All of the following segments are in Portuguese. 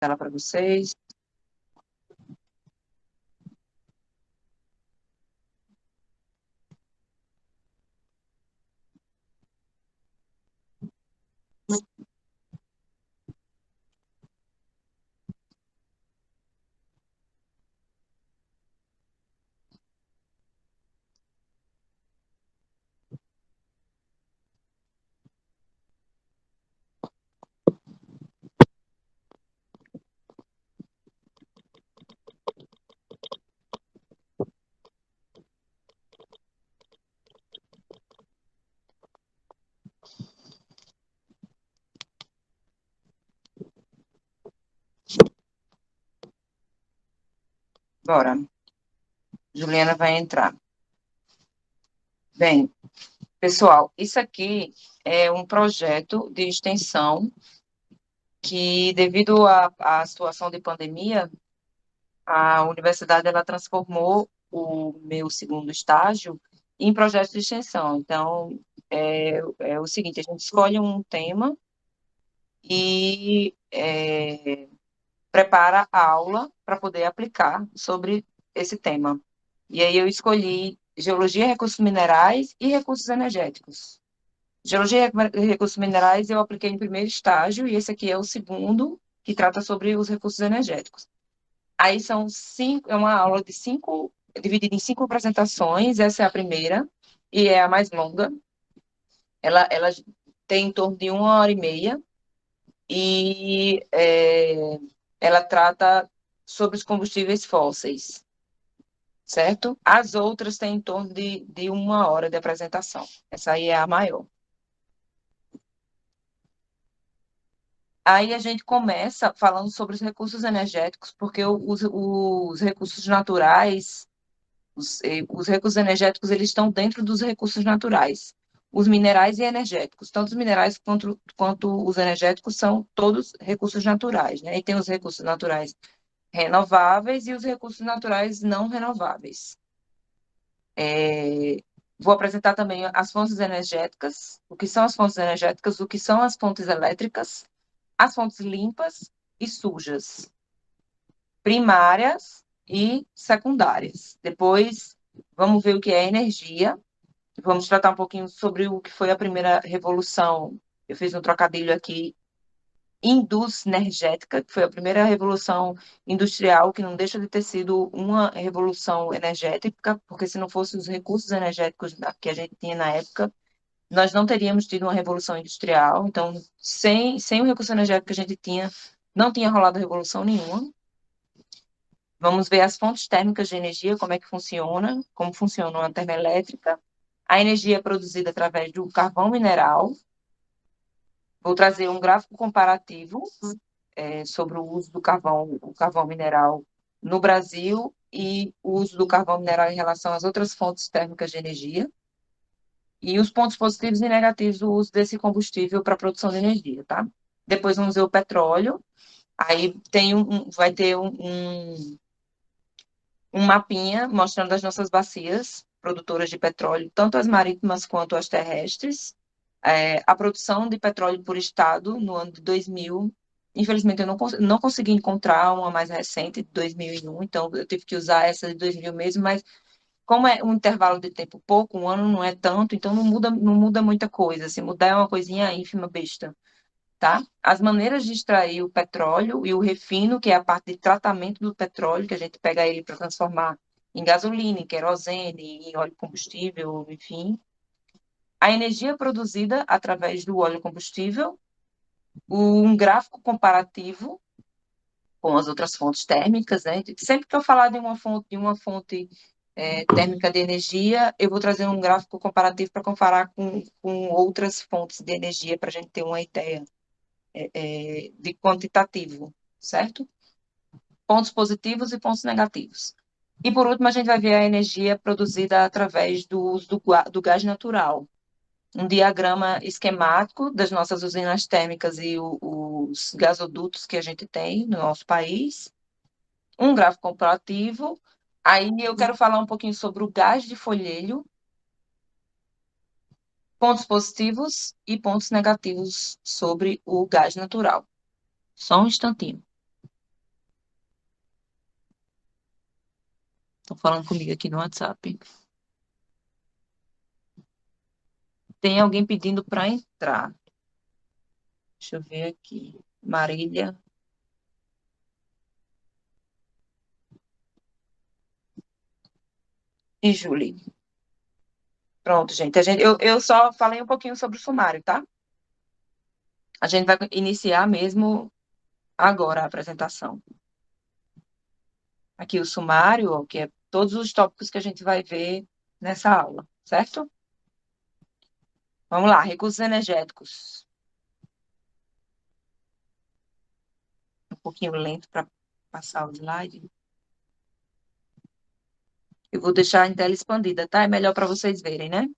Tela para vocês. Bora. Juliana vai entrar. Bem, pessoal, isso aqui é um projeto de extensão que, devido à situação de pandemia, a universidade ela transformou o meu segundo estágio em projeto de extensão. Então, é o seguinte, a gente escolhe um tema e prepara a aula para poder aplicar sobre esse tema. E aí eu escolhi geologia, recursos minerais e recursos energéticos. Geologia e recursos minerais eu apliquei em primeiro estágio e esse aqui é o segundo, que trata sobre os recursos energéticos. Aí são cinco, é uma aula de cinco, dividida em cinco apresentações, essa é a primeira e é a mais longa. Ela tem em torno de 1 hora e meia e ela trata sobre os combustíveis fósseis, certo? As outras têm em torno de 1 hora de apresentação. Essa aí é a maior. Aí a gente começa falando sobre os recursos energéticos, porque os recursos naturais, os recursos energéticos, eles estão dentro dos recursos naturais. Os minerais e energéticos, tanto os minerais quanto os energéticos são todos recursos naturais, né? E tem os recursos naturais renováveis e os recursos naturais não renováveis. Vou apresentar também as fontes energéticas, o que são as fontes energéticas, o que são as fontes elétricas, as fontes limpas e sujas, primárias e secundárias. Depois, vamos ver o que é energia. Vamos tratar um pouquinho sobre o que foi a primeira revolução. Eu fiz um trocadilho aqui, indusnergética, que foi a primeira revolução industrial, que não deixa de ter sido uma revolução energética, porque se não fossem os recursos energéticos que a gente tinha na época, nós não teríamos tido uma revolução industrial. Então, sem o recurso energético que a gente tinha, não tinha rolado revolução nenhuma. Vamos ver as fontes térmicas de energia, como é que funciona, como funciona uma termoelétrica. A energia é produzida através do carvão mineral. Vou trazer um gráfico comparativo sobre o uso do carvão, o carvão mineral no Brasil e o uso do carvão mineral em relação às outras fontes térmicas de energia. E os pontos positivos e negativos do uso desse combustível para a produção de energia, tá? Depois vamos ver o petróleo. Aí vai ter um mapinha mostrando as nossas bacias produtoras de petróleo, tanto as marítimas quanto as terrestres. A produção de petróleo por estado no ano de 2000, infelizmente eu não consegui encontrar uma mais recente, de 2001, então eu tive que usar essa de 2000 mesmo, mas como é um intervalo de tempo pouco, um ano não é tanto, então não muda muita coisa. Se mudar é uma coisinha ínfima, besta, tá? As maneiras de extrair o petróleo e o refino, que é a parte de tratamento do petróleo, que a gente pega ele para transformar em gasolina, em querosene, em óleo combustível, enfim. A energia produzida através do óleo combustível, um gráfico comparativo com as outras fontes térmicas, né? Sempre que eu falar de uma fonte térmica de energia, eu vou trazer um gráfico comparativo para comparar com outras fontes de energia, para a gente ter uma ideia de quantitativo, certo? Pontos positivos e pontos negativos. E, por último, a gente vai ver a energia produzida através do uso do gás natural. Um diagrama esquemático das nossas usinas térmicas e os gasodutos que a gente tem no nosso país. Um gráfico comparativo. Aí eu quero falar um pouquinho sobre o gás de folhelho, pontos positivos e pontos negativos sobre o gás natural. Só um instantinho. Estão falando comigo aqui no WhatsApp. Tem alguém pedindo para entrar. Deixa eu ver aqui. Marília. E Julie. Pronto, gente. Eu só falei um pouquinho sobre o sumário, tá? A gente vai iniciar mesmo agora a apresentação. Aqui o sumário, ó, que é todos os tópicos que a gente vai ver nessa aula, certo? Vamos lá, recursos energéticos. Um pouquinho lento para passar o slide. Eu vou deixar em tela expandida, tá? É melhor para vocês verem, né?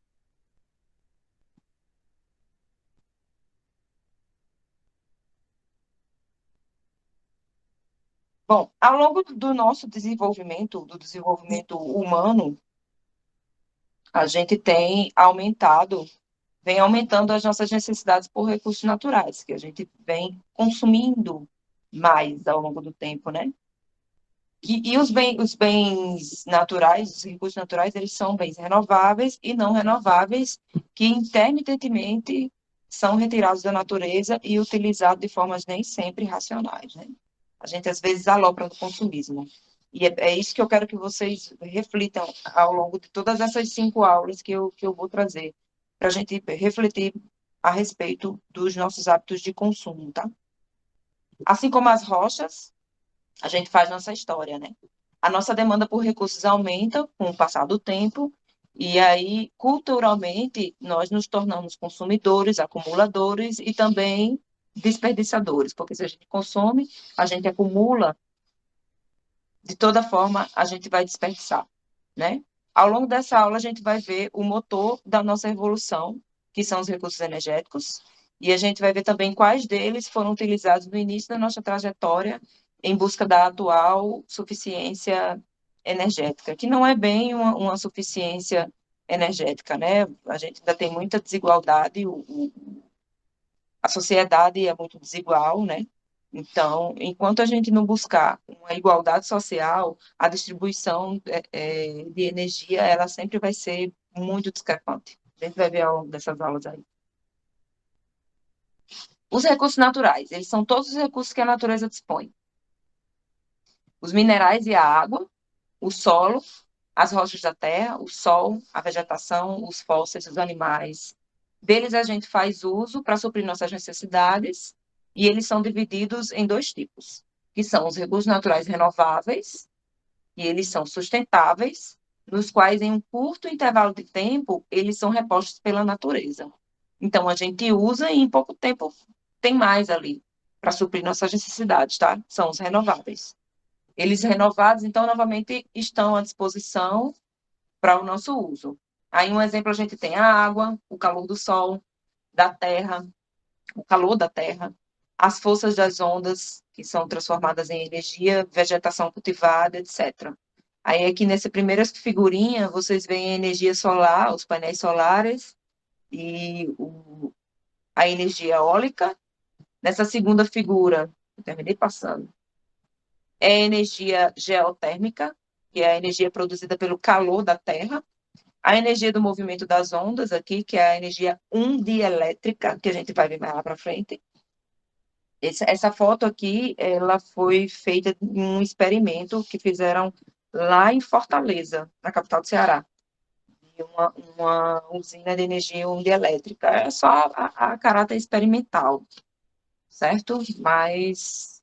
Bom, ao longo do nosso desenvolvimento, do desenvolvimento humano, a gente vem aumentando as nossas necessidades por recursos naturais, que a gente vem consumindo mais ao longo do tempo, né? E os bens naturais, os recursos naturais, eles são bens renováveis e não renováveis, que intermitentemente são retirados da natureza e utilizados de formas nem sempre racionais, né? A gente, às vezes, alopra no consumismo. E é isso que eu quero que vocês reflitam ao longo de todas essas 5 aulas que eu vou trazer, para a gente refletir a respeito dos nossos hábitos de consumo, tá? Assim como as rochas, a gente faz nossa história, né? A nossa demanda por recursos aumenta com o passar do tempo, e aí, culturalmente, nós nos tornamos consumidores, acumuladores e também desperdiçadores, porque se a gente consome, a gente acumula, de toda forma, a gente vai desperdiçar, né? Ao longo dessa aula, a gente vai ver o motor da nossa evolução, que são os recursos energéticos, e a gente vai ver também quais deles foram utilizados no início da nossa trajetória em busca da atual suficiência energética, que não é bem uma suficiência energética, né? A gente ainda tem muita desigualdade, a sociedade é muito desigual, né? Então, enquanto a gente não buscar uma igualdade social, a distribuição de energia, ela sempre vai ser muito discrepante. A gente vai ver ao longo dessas aulas aí. Os recursos naturais, eles são todos os recursos que a natureza dispõe. Os minerais e a água, o solo, as rochas da terra, o sol, a vegetação, os fósseis, os animais. Deles a gente faz uso para suprir nossas necessidades, e eles são divididos em 2 tipos, que são os recursos naturais renováveis, e eles são sustentáveis, nos quais, em um curto intervalo de tempo, eles são repostos pela natureza. Então, a gente usa e em pouco tempo tem mais ali para suprir nossas necessidades, tá? São os renováveis. Eles renovados, então, novamente estão à disposição para o nosso uso. Aí, um exemplo, a gente tem a água, o calor do sol, da terra, o calor da terra, as forças das ondas, que são transformadas em energia, vegetação cultivada, etc. Aí, aqui nessa primeira figurinha, vocês veem a energia solar, os painéis solares e a energia eólica. Nessa segunda figura, eu terminei passando, é a energia geotérmica, que é a energia produzida pelo calor da terra. A energia do movimento das ondas aqui, que é a energia undielétrica, que a gente vai ver mais lá para frente. Essa foto aqui, ela foi feita em um experimento que fizeram lá em Fortaleza, na capital do Ceará. Uma usina de energia undielétrica. É só a caráter experimental, certo? Mas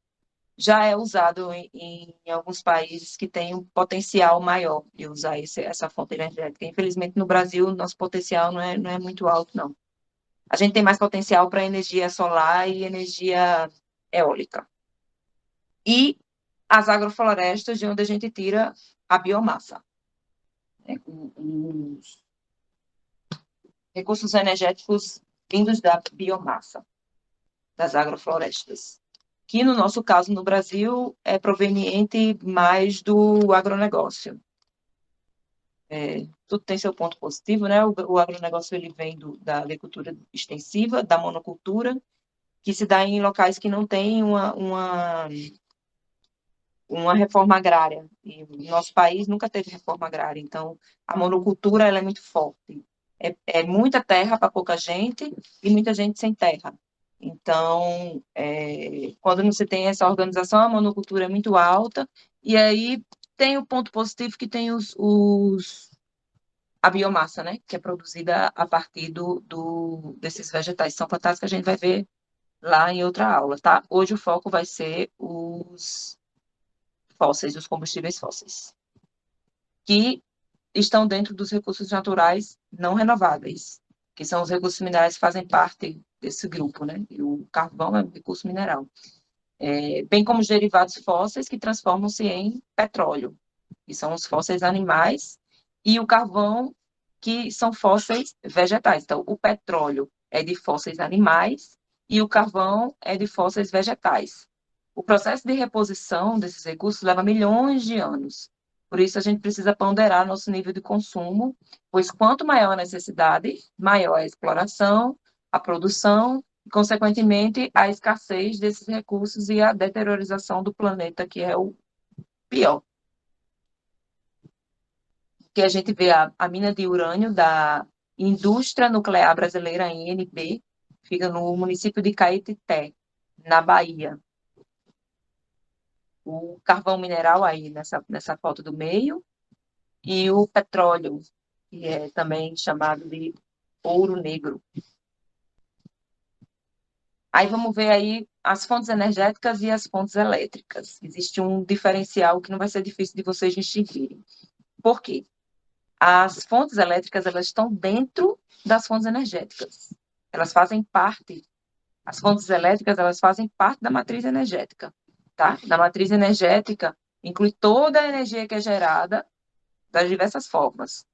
já é usado em alguns países que têm um potencial maior de usar essa fonte energética. Infelizmente, no Brasil, nosso potencial não é muito alto, não. A gente tem mais potencial para energia solar e energia eólica. E as agroflorestas, de onde a gente tira a biomassa. Os recursos energéticos vindos da biomassa, das agroflorestas, que no nosso caso no Brasil é proveniente mais do agronegócio. Tudo tem seu ponto positivo, né? O agronegócio ele vem da agricultura extensiva, da monocultura, que se dá em locais que não têm uma reforma agrária. E o nosso país nunca teve reforma agrária, então a monocultura ela é muito forte. É muita terra para pouca gente e muita gente sem terra. Então, quando você tem essa organização, a monocultura é muito alta, e aí tem o ponto positivo que tem a biomassa, né, que é produzida a partir desses vegetais. São fantásticos, a gente vai ver lá em outra aula, tá? Hoje o foco vai ser os fósseis, os combustíveis fósseis, que estão dentro dos recursos naturais não renováveis, que são os recursos minerais que fazem parte desse grupo, né? E o carvão é um recurso mineral. Bem como os derivados fósseis que transformam-se em petróleo, que são os fósseis animais, e o carvão, que são fósseis vegetais. Então, o petróleo é de fósseis animais e o carvão é de fósseis vegetais. O processo de reposição desses recursos leva milhões de anos. Por isso, a gente precisa ponderar nosso nível de consumo, pois quanto maior a necessidade, maior a exploração, a produção e, consequentemente, a escassez desses recursos e a deteriorização do planeta, que é o pior. Que a gente vê a mina de urânio da Indústria Nuclear Brasileira, a INB, fica no município de Caetité, na Bahia. O carvão mineral aí nessa foto do meio, e o petróleo, que é também chamado de ouro negro. Aí vamos ver aí as fontes energéticas e as fontes elétricas. Existe um diferencial que não vai ser difícil de vocês distinguirem. Por quê? As fontes elétricas, elas estão dentro das fontes energéticas. Elas fazem parte, as fontes elétricas, elas fazem parte da matriz energética, tá? Da matriz energética inclui toda a energia que é gerada das diversas formas,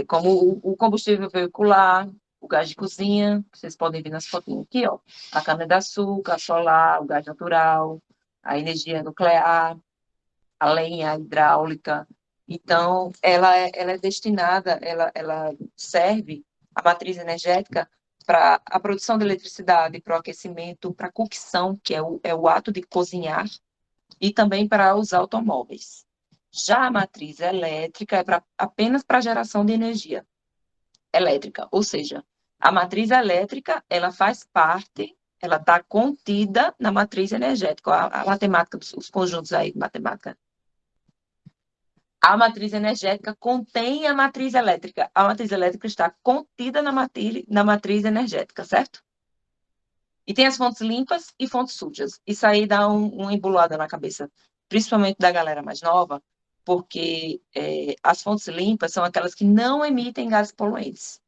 como o combustível veicular, o gás de cozinha, vocês podem ver nas fotinhas aqui, ó, a cana-de-açúcar, a solar, o gás natural, a energia nuclear, a lenha hidráulica. Então, ela é destinada, ela serve a matriz energética para a produção de eletricidade, para o aquecimento, para a cocção, que é o ato de cozinhar, e também para os automóveis. Já a matriz elétrica é apenas para geração de energia elétrica, ou seja, a matriz elétrica, ela faz parte, ela está contida na matriz energética, a matemática, os conjuntos aí de matemática. A matriz energética contém a matriz elétrica. A matriz elétrica está contida na matriz energética, certo? E tem as fontes limpas e fontes sujas. Isso aí dá uma embolada na cabeça, principalmente da galera mais nova, porque as fontes limpas são aquelas que não emitem gases poluentes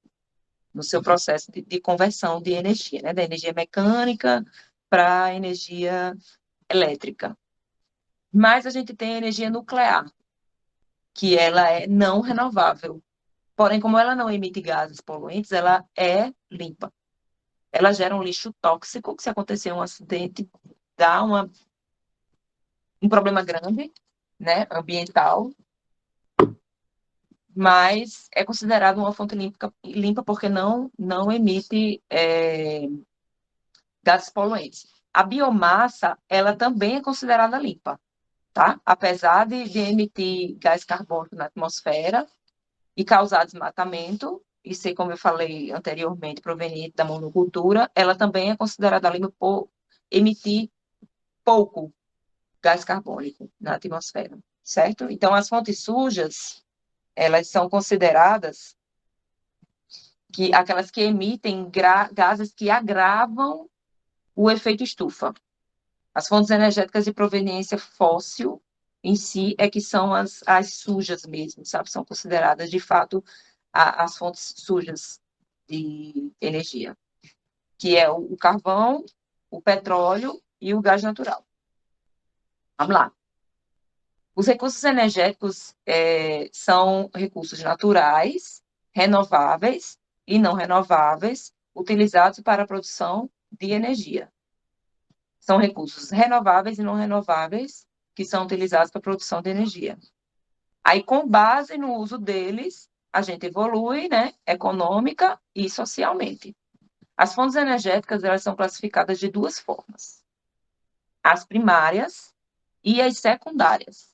no seu processo de conversão de energia, né? Da energia mecânica para a energia elétrica. Mas a gente tem a energia nuclear, que ela é não renovável. Porém, como ela não emite gases poluentes, ela é limpa. Ela gera um lixo tóxico, que se acontecer um acidente, dá um problema grande, né, ambiental, mas é considerada uma fonte limpa porque não emite gases poluentes. A biomassa, ela também é considerada limpa, tá? Apesar de emitir gás carbônico na atmosfera e causar desmatamento, e ser, como eu falei anteriormente, proveniente da monocultura, ela também é considerada limpa por emitir pouco gás carbônico na atmosfera, certo? Então, as fontes sujas, elas são consideradas aquelas que emitem gases que agravam o efeito estufa. As fontes energéticas de proveniência fóssil, em si, é que são as sujas mesmo, sabe? São consideradas, de fato, as fontes sujas de energia, que é o carvão, o petróleo e o gás natural. Vamos lá. Os recursos energéticos são recursos naturais, renováveis e não renováveis, utilizados para a produção de energia. São recursos renováveis e não renováveis que são utilizados para a produção de energia. Aí, com base no uso deles, a gente evolui, né, econômica e socialmente. As fontes energéticas, elas são classificadas de duas formas. As primárias, e as secundárias.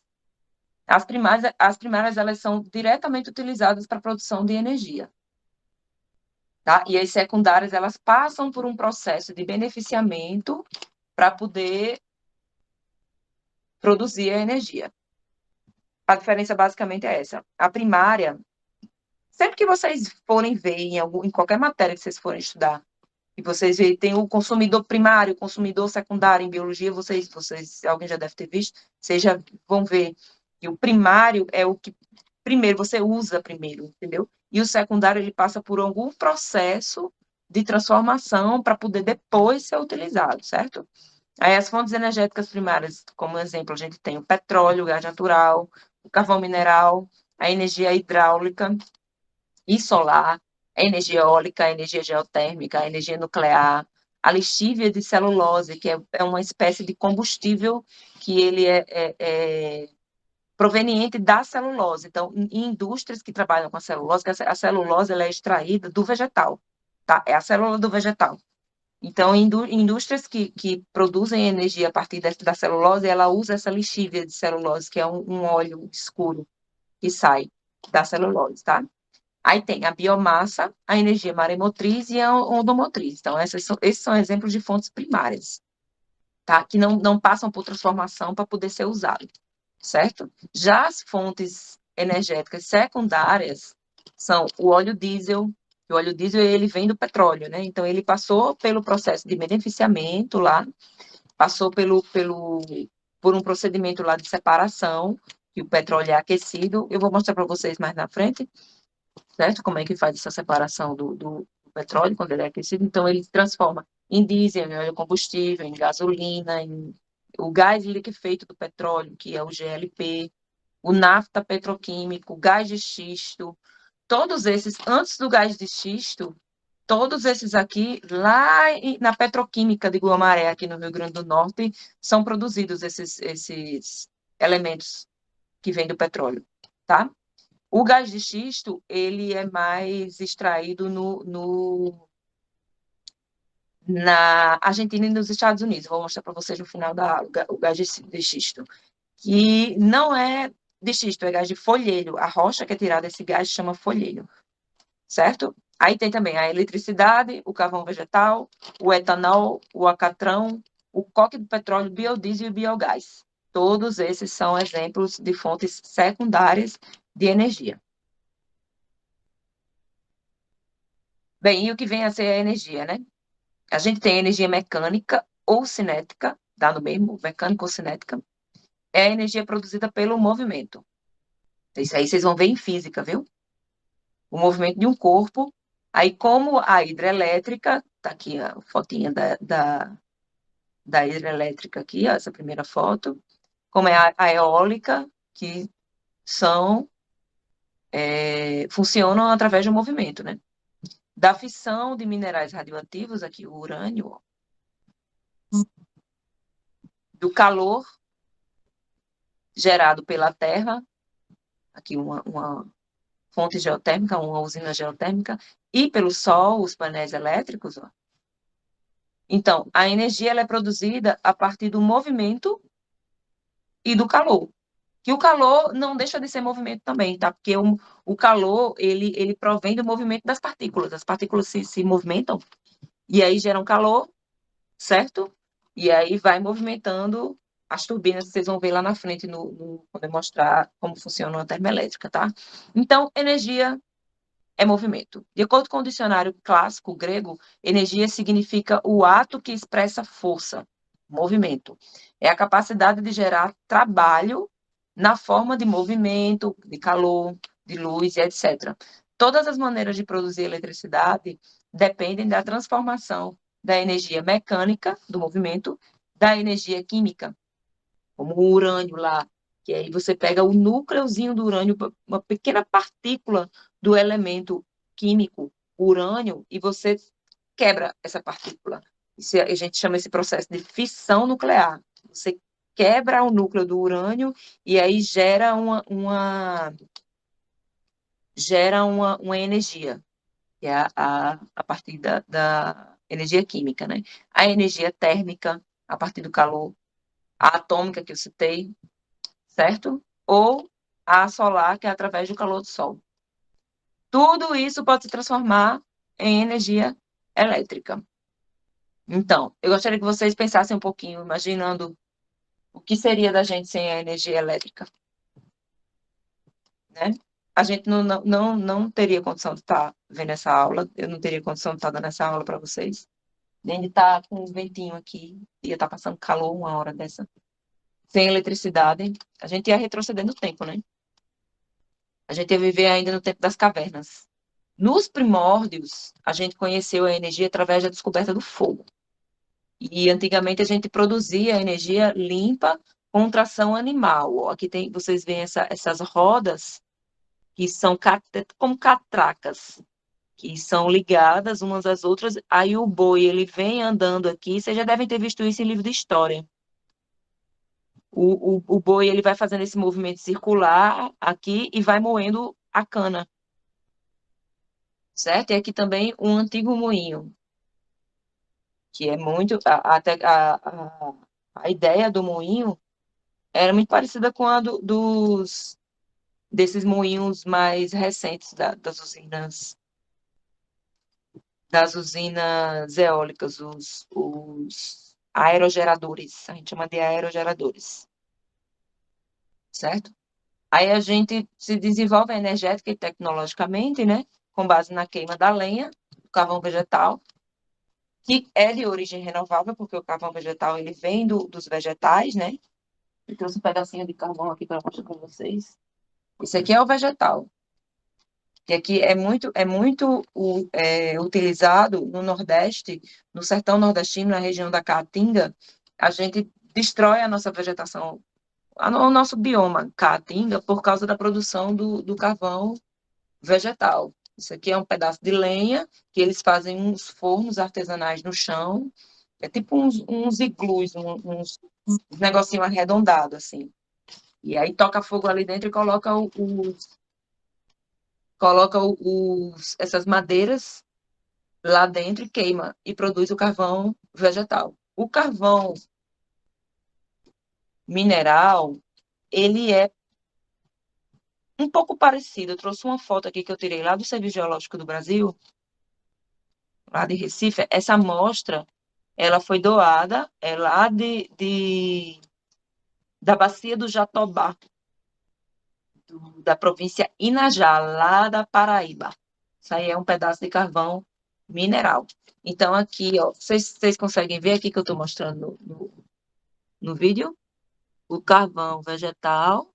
As primárias elas são diretamente utilizadas para a produção de energia, tá? E as secundárias elas passam por um processo de beneficiamento para poder produzir a energia. A diferença basicamente é essa. A primária, sempre que vocês forem ver em qualquer matéria que vocês forem estudar, e vocês veem, tem o consumidor primário, o consumidor secundário em biologia, alguém já deve ter visto, vocês já vão ver que o primário é o que primeiro você usa primeiro, entendeu? E o secundário ele passa por algum processo de transformação para poder depois ser utilizado, certo? Aí as fontes energéticas primárias, como exemplo, a gente tem o petróleo, o gás natural, o carvão mineral, a energia hidráulica e solar, a energia eólica, a energia geotérmica, a energia nuclear, a lixívia de celulose, que é uma espécie de combustível que ele é proveniente da celulose. Então, em indústrias que trabalham com a celulose, que a celulose ela é extraída do vegetal, tá? É a célula do vegetal. Então, indústrias que produzem energia a partir da celulose, ela usa essa lixívia de celulose, que é um óleo escuro que sai da celulose, tá? Aí tem a biomassa, a energia maremotriz e a ondomotriz. Então, esses são exemplos de fontes primárias, tá? Que não passam por transformação para poder ser usado, certo? Já as fontes energéticas secundárias são o óleo diesel. O óleo diesel, ele vem do petróleo, né? Então, ele passou pelo processo de beneficiamento lá, passou por um procedimento lá de separação, que o petróleo é aquecido. Eu vou mostrar para vocês mais na frente, certo? Como é que faz essa separação do petróleo quando ele é aquecido. Então, ele se transforma em diesel, em óleo combustível, em gasolina, em o gás liquefeito do petróleo, que é o GLP, o nafta petroquímico, o gás de xisto, todos esses, antes do gás de xisto, todos esses aqui, lá na petroquímica de Guamaré, aqui no Rio Grande do Norte, são produzidos esses elementos que vêm do petróleo, tá? O gás de xisto, ele é mais extraído na Argentina e nos Estados Unidos. Vou mostrar para vocês no final da aula o gás de xisto. Que não é de xisto, é gás de folheiro. A rocha que é tirada desse gás chama folheiro, certo? Aí tem também a eletricidade, o carvão vegetal, o etanol, o alcatrão, o coque do petróleo, biodiesel e biogás. Todos esses são exemplos de fontes secundárias de energia. Bem, e o que vem a ser a energia, né? A gente tem energia mecânica ou cinética, dá no mesmo, mecânica ou cinética, é a energia produzida pelo movimento. Isso aí vocês vão ver em física, viu? O movimento de um corpo. Aí, como a hidrelétrica, tá aqui a fotinha da hidrelétrica aqui, ó, essa primeira foto, como é a eólica, que funcionam através do movimento, né? Da fissão de minerais radioativos, aqui o urânio, ó, do calor gerado pela Terra, aqui uma fonte geotérmica, uma usina geotérmica, e pelo Sol, os painéis elétricos. Ó. Então, a energia ela é produzida a partir do movimento e do calor. Que o calor não deixa de ser movimento também, tá? Porque o calor, ele provém do movimento das partículas. As partículas se movimentam e aí geram calor, certo? E aí vai movimentando as turbinas que vocês vão ver lá na frente quando eu mostrar como funciona a termoelétrica, tá? Então, energia é movimento. De acordo com o dicionário clássico grego, energia significa o ato que expressa força, movimento. É a capacidade de gerar trabalho na forma de movimento, de calor, de luz e etc. Todas as maneiras de produzir eletricidade dependem da transformação da energia mecânica, do movimento, da energia química, como o urânio lá, que aí você pega o núcleozinho do urânio, uma pequena partícula do elemento químico urânio, e você quebra essa partícula. Isso, a gente chama esse processo de fissão nuclear. Você quebra o núcleo do urânio e aí gera uma energia, que é a partir da energia química, né? A energia térmica, a partir do calor, a atômica que eu citei, certo? Ou a solar, que é através do calor do sol. Tudo isso pode se transformar em energia elétrica. Então, eu gostaria que vocês pensassem um pouquinho, imaginando o que seria da gente sem a energia elétrica, né? A gente não teria condição de estar vendo essa aula, eu não teria condição de estar dando essa aula para vocês, nem de estar com um ventinho aqui, ia estar passando calor uma hora dessa. Sem eletricidade, a gente ia retroceder no tempo, né? A gente ia viver ainda no tempo das cavernas. Nos primórdios, a gente conheceu a energia através da descoberta do fogo. E antigamente a gente produzia energia limpa com tração animal. Aqui tem, vocês veem essas rodas que são como catracas, que são ligadas umas às outras. Aí o boi ele vem andando aqui. Vocês já devem ter visto isso em livro de história. O boi ele vai fazendo esse movimento circular aqui e vai moendo a cana, certo? E aqui também um antigo moinho, que é muito até a ideia do moinho era muito parecida com a desses moinhos mais recentes das usinas eólicas, os aerogeradores, a gente chama de aerogeradores, certo? Aí a gente se desenvolve energética e tecnologicamente, né, com base na queima da lenha, do carvão vegetal, que é de origem renovável, porque o carvão vegetal ele vem dos vegetais, né? Eu trouxe um pedacinho de carvão aqui para mostrar para vocês. Esse aqui é o vegetal. E aqui é muito utilizado no Nordeste, no sertão nordestino, na região da Caatinga, a gente destrói a nossa vegetação, o nosso bioma Caatinga, por causa da produção do carvão vegetal. Isso aqui é um pedaço de lenha, que eles fazem uns fornos artesanais no chão, é tipo uns iglus, uns negocinho arredondado, assim. E aí toca fogo ali dentro e coloca essas madeiras lá dentro e queima e produz o carvão vegetal. O carvão mineral, ele é um pouco parecido. Eu trouxe uma foto aqui que eu tirei lá do Serviço Geológico do Brasil, lá de Recife. Essa amostra, ela foi doada, é lá da Bacia do Jatobá, da província Inajá, lá da Paraíba. Isso aí é um pedaço de carvão mineral. Então, aqui, ó, vocês conseguem ver aqui que eu estou mostrando no vídeo? O carvão vegetal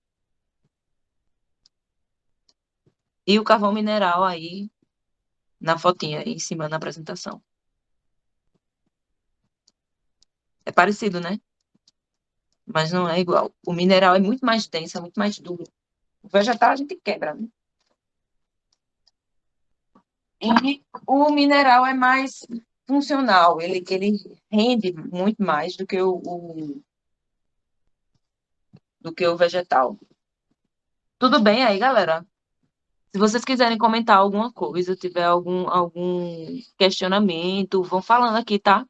e o carvão mineral aí na fotinha, em cima na apresentação. É parecido, né? Mas não é igual. O mineral é muito mais denso, é muito mais duro. O vegetal a gente quebra, né? E o mineral é mais funcional, ele rende muito mais do que o vegetal. Tudo bem aí, galera? Se vocês quiserem comentar alguma coisa, tiver algum questionamento, vão falando aqui, tá?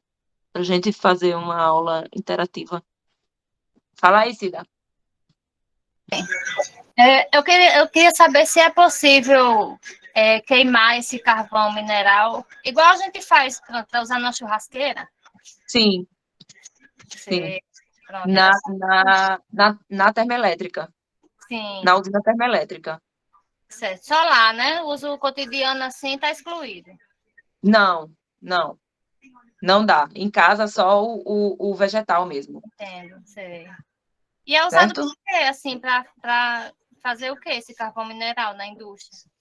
Pra gente fazer uma aula interativa. Fala aí, Cida. Eu queria saber se é possível queimar esse carvão mineral, igual a gente faz para usar na churrasqueira. Sim, sim. Você, pronto, Na, na termoelétrica. sim, Na usina termoelétrica. certo. Só lá, né? O uso cotidiano assim está excluído. Não, não. Não dá. Em casa, só o vegetal mesmo. Entendo, sei. E é usado Certo? por quê, assim, para fazer o quê esse carvão mineral na indústria?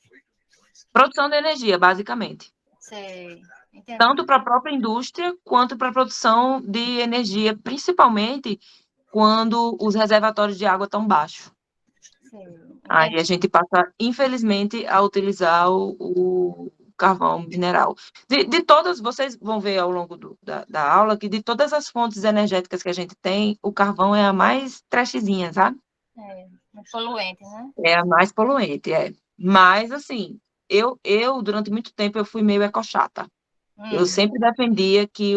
Produção de energia, basicamente. Sei, entendi. Tanto para a própria indústria, quanto para a produção de energia, principalmente quando os reservatórios de água estão baixos. Sei, Aí a entendi. gente passa, infelizmente, a utilizar o carvão mineral. De todas, vocês vão ver ao longo da aula que de todas as fontes energéticas que a gente tem, o carvão é a mais trashzinha, sabe? É poluente, né? É a mais poluente, é. Mas, assim, durante muito tempo, eu fui meio ecochata. Eu Hum, sempre defendia que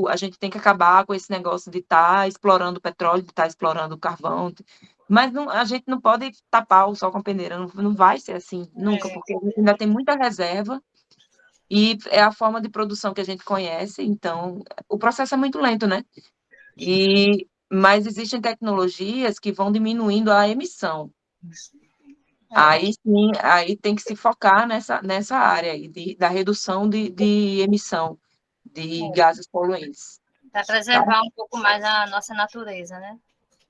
a gente tem que acabar com esse negócio de estar explorando o petróleo, de estar explorando o carvão, mas a gente não pode tapar o sol com a peneira, não vai ser assim, nunca, é, porque a gente ainda tem muita reserva e é a forma de produção que a gente conhece, então o processo é muito lento, né? Mas existem tecnologias que vão diminuindo a emissão. é. Aí sim, aí tem que se focar nessa área aí da redução de emissão de gases poluentes, Para tá? preservar um pouco mais a nossa natureza, né?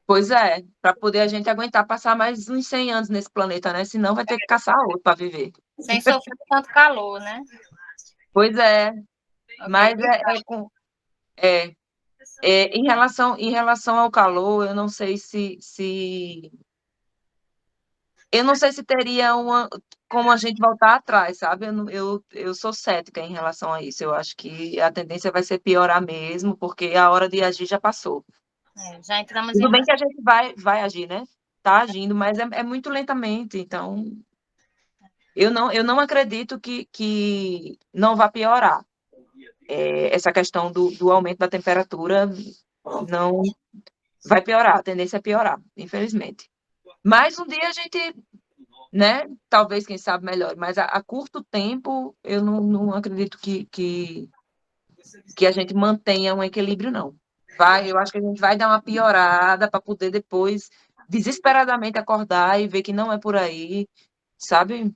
Pois é, para poder a gente aguentar passar mais uns 100 anos nesse planeta, né? Senão vai ter que caçar outro para viver. Sem sofrer tanto calor, né? Pois é, Ok, mas é, em relação ao calor, eu não sei se teria como a gente voltar atrás, sabe? Eu sou cética em relação a isso. Eu acho que a tendência vai ser piorar mesmo, porque a hora de agir já passou. já entramos Tudo em. bem que a gente vai agir, né? Tá agindo, mas é muito lentamente. Então, eu não acredito que não vá piorar. Essa questão do aumento da temperatura não vai piorar, a tendência é piorar, infelizmente. Mas um dia a gente, né? Talvez, quem sabe, melhore. Mas a curto tempo, eu não acredito que a gente mantenha um equilíbrio, não. Eu acho que a gente vai dar uma piorada para poder depois desesperadamente acordar e ver que não é por aí, sabe?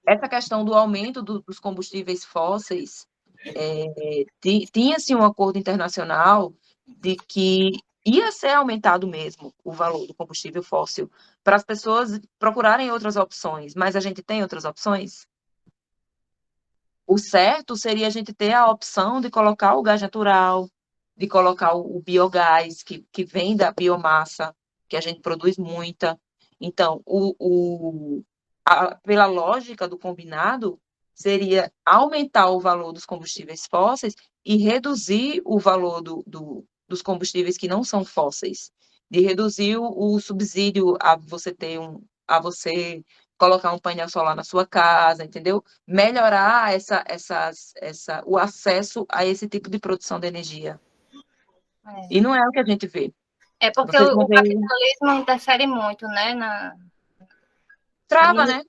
Essa questão do aumento dos combustíveis fósseis, tinha-se um acordo internacional de que ia ser aumentado mesmo o valor do combustível fóssil para as pessoas procurarem outras opções, mas a gente tem outras opções? O certo seria a gente ter a opção de colocar o gás natural, de colocar o biogás, que vem da biomassa, que a gente produz muita. Então, pela lógica do combinado, seria aumentar o valor dos combustíveis fósseis e reduzir o valor dos combustíveis que não são fósseis, de reduzir o subsídio a você colocar um painel solar na sua casa, entendeu? Melhorar o acesso a esse tipo de produção de energia. E não é o que a gente vê. É porque Vocês vão o ver, capitalismo interfere muito, né? trava, No, né?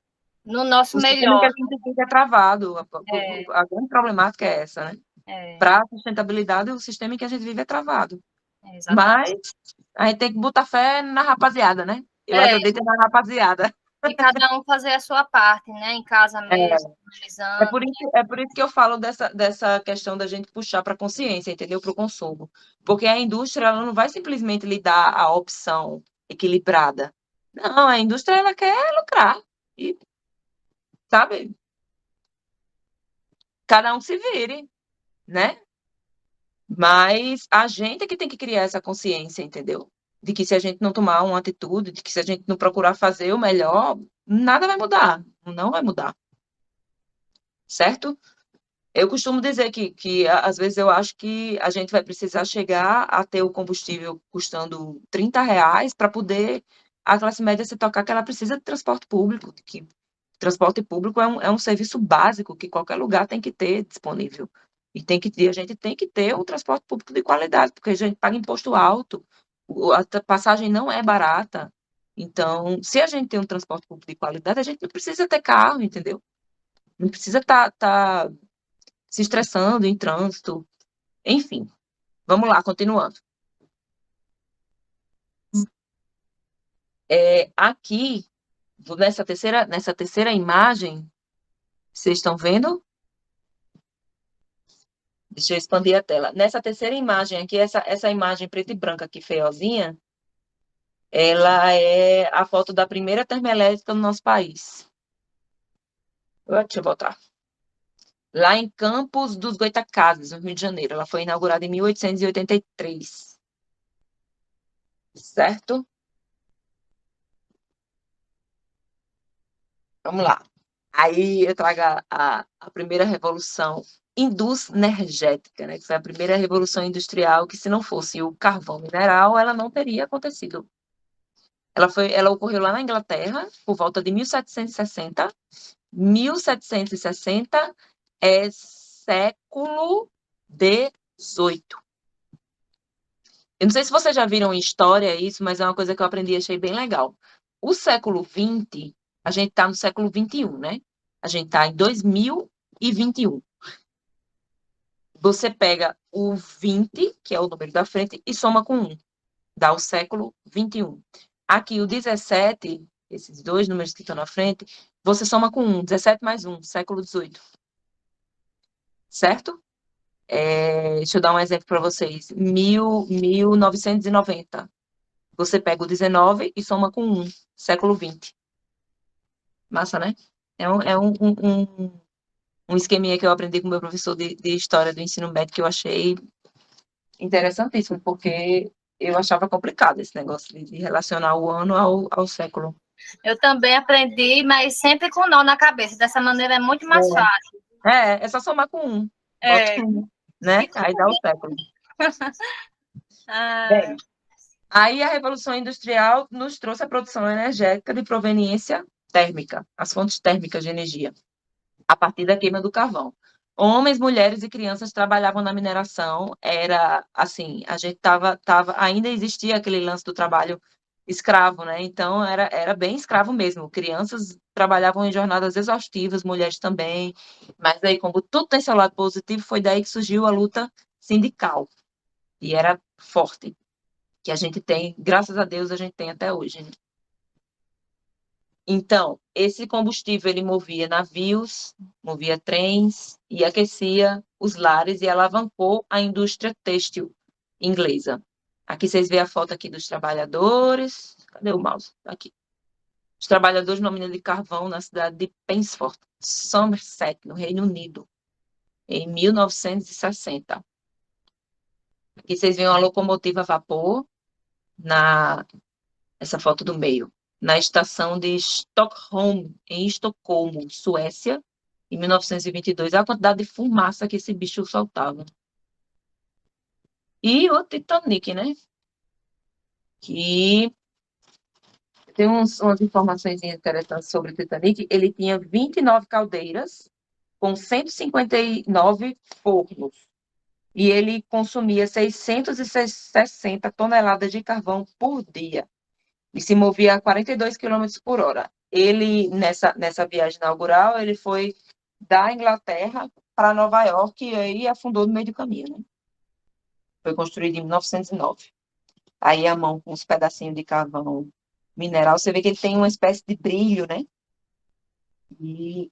no nosso O sistema que a melhor. gente fica é travado. É, A grande problemática é essa, né? é, Para a sustentabilidade, o sistema em que a gente vive é travado. Mas exatamente. a gente tem que botar fé na rapaziada, né? Eu É, acredito na rapaziada. e cada um fazer a sua parte, né? Em casa mesmo, É analisando. por isso, é por isso que eu falo dessa questão da gente puxar para a consciência, entendeu? Para o consumo. Porque a indústria ela não vai simplesmente lhe dar a opção equilibrada. Não, a indústria ela quer lucrar. E, sabe, cada um se vire, né? Mas a gente é que tem que criar essa consciência, entendeu? De que se a gente não tomar uma atitude, de que se a gente não procurar fazer o melhor, nada vai mudar. Não vai mudar. Certo? Eu costumo dizer que às vezes eu acho que a gente vai precisar chegar a ter o combustível custando R$ 30 para poder a classe média se tocar que ela precisa de transporte público, que transporte público é um serviço básico que qualquer lugar tem que ter disponível. A gente tem que ter um transporte público de qualidade, porque a gente paga imposto alto, a passagem não é barata. Então, se a gente tem um transporte público de qualidade, a gente não precisa ter carro, entendeu? Não precisa estar se estressando em trânsito, enfim. Vamos lá, continuando. Aqui, nessa terceira imagem, vocês estão vendo? Deixa eu expandir a tela. Nessa terceira imagem aqui, essa imagem preta e branca aqui, feiozinha, ela é a foto da primeira termoelétrica no nosso país. Deixa eu voltar. Lá em Campos dos Goytacazes, no Rio de Janeiro. Ela foi inaugurada em 1883. Certo? Vamos lá. Aí eu trago a primeira revolução energética, né? Que foi a primeira revolução industrial, que se não fosse o carvão mineral, ela não teria acontecido. Ela ocorreu lá na Inglaterra, por volta de 1760. 1760 é século XVIII. Eu não sei se vocês já viram em história isso, mas é uma coisa que eu aprendi e achei bem legal. O século XX, a gente está no século XXI, né? A gente está em 2021. Você pega o 20, que é o número da frente, e soma com 1. Dá o século XXI. Aqui, o 17, esses dois números que estão na frente, você soma com 1. 17 mais 1, século XVIII. Certo? Deixa eu dar um exemplo para vocês. 1990. Você pega o 19 e soma com 1, século XX. Massa, né? É um esqueminha que eu aprendi com o meu professor de História do Ensino Médio que eu achei interessantíssimo, porque eu achava complicado esse negócio de relacionar o ano ao século. Eu também aprendi, mas sempre com nó na cabeça. Dessa maneira é muito mais fácil. É só somar com 1. Bota 1, né? Aí dá o século. Bem, aí a Revolução Industrial nos trouxe a produção energética de proveniência térmica, as fontes térmicas de energia, a partir da queima do carvão. Homens, mulheres e crianças trabalhavam na mineração, era assim, a gente ainda existia aquele lance do trabalho escravo, né? Então era bem escravo mesmo. Crianças trabalhavam em jornadas exaustivas, mulheres também. Mas aí, como tudo tem seu lado positivo, foi daí que surgiu a luta sindical. E era forte, que a gente tem, graças a Deus, a gente tem até hoje, né? Então, esse combustível ele movia navios, movia trens e aquecia os lares e alavancou a indústria têxtil inglesa. Aqui vocês veem a foto aqui dos trabalhadores. Cadê o mouse? Aqui. Os trabalhadores numa mina de carvão na cidade de Pensford, Somerset, no Reino Unido, em 1960. Aqui vocês veem uma locomotiva a vapor essa foto do meio, na estação de Stockholm, em Estocolmo, Suécia, em 1922. A quantidade de fumaça que esse bicho soltava. E o Titanic, né? Que tem umas informações interessantes sobre o Titanic. Ele tinha 29 caldeiras com 159 fornos. E ele consumia 660 toneladas de carvão por dia. E se movia a 42 quilômetros por hora. Ele, nessa viagem inaugural, ele foi da Inglaterra para Nova York e aí afundou no meio do caminho, né? Foi construído em 1909. Aí a mão com uns pedacinhos de carvão mineral, você vê que ele tem uma espécie de brilho, né? E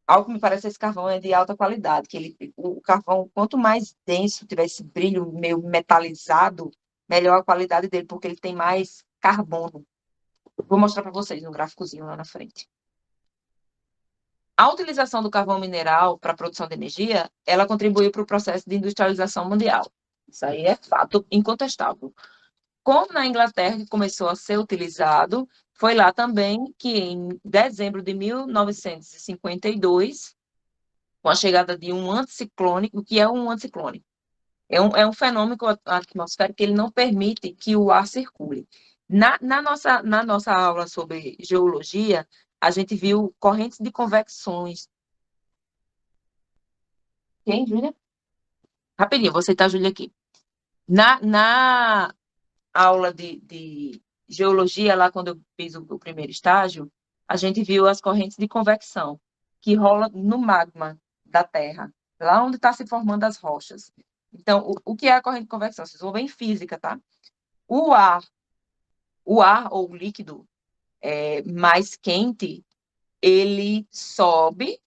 algo que me parece esse carvão é de alta qualidade, que o carvão, quanto mais denso tiver esse brilho meio metalizado, melhor a qualidade dele, porque ele tem mais carbono. Vou mostrar para vocês no gráficozinho lá na frente. A utilização do carvão mineral para a produção de energia, ela contribuiu para o processo de industrialização mundial. Isso aí é fato incontestável. Como na Inglaterra que começou a ser utilizado, foi lá também que em dezembro de 1952, com a chegada de um anticiclone, o que é um anticiclone? É um fenômeno atmosférico que ele não permite que o ar circule. Na nossa aula sobre geologia, a gente viu correntes de convecções. Quem, Júlia? Rapidinho, vou aceitar a Júlia aqui. Na aula de geologia, lá quando eu fiz o primeiro estágio, a gente viu as correntes de convecção, que rola no magma da Terra, lá onde está se formando as rochas. Então, o que é a corrente de convecção? Vocês vão ver em física, tá? O ar, ou o líquido mais quente, ele sobe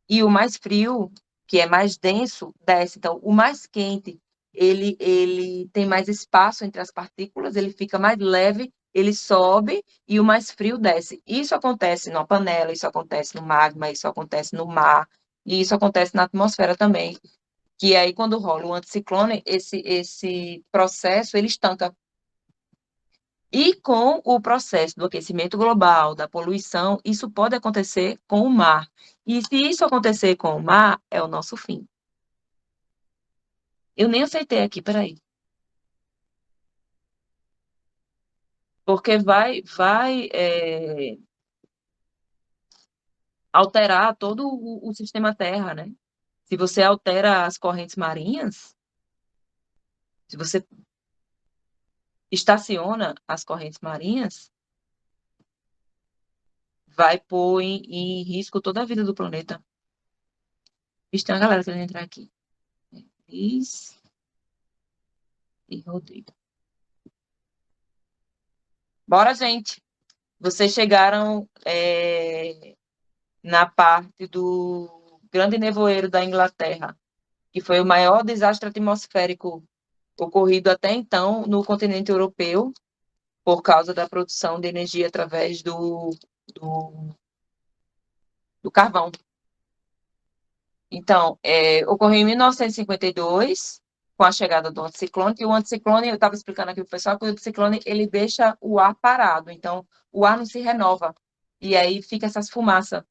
e o mais frio, que é mais denso, desce. Então, o mais quente, ele tem mais espaço entre as partículas, ele fica mais leve, ele sobe e o mais frio desce. Isso acontece numa panela, isso acontece no magma, isso acontece no mar, e isso acontece na atmosfera também. Que aí, quando rola o anticiclone, esse processo, ele estanca. E com o processo do aquecimento global, da poluição, isso pode acontecer com o mar. E se isso acontecer com o mar, é o nosso fim. Eu nem aceitei aqui, peraí. Porque vai alterar todo o sistema Terra, né? Se você altera as correntes marinhas, se você estaciona as correntes marinhas, vai pôr em risco toda a vida do planeta. Vixe, tem uma galera querendo entrar aqui. Liz e Rodrigo. Bora, gente. Vocês chegaram na parte do Grande Nevoeiro da Inglaterra, que foi o maior desastre atmosférico ocorrido até então no continente europeu, por causa da produção de energia através do, do carvão. Então, ocorreu em 1952, com a chegada do anticiclone, e o anticiclone, eu estava explicando aqui para o pessoal, que o anticiclone, ele deixa o ar parado, então o ar não se renova, e aí fica essas fumaças.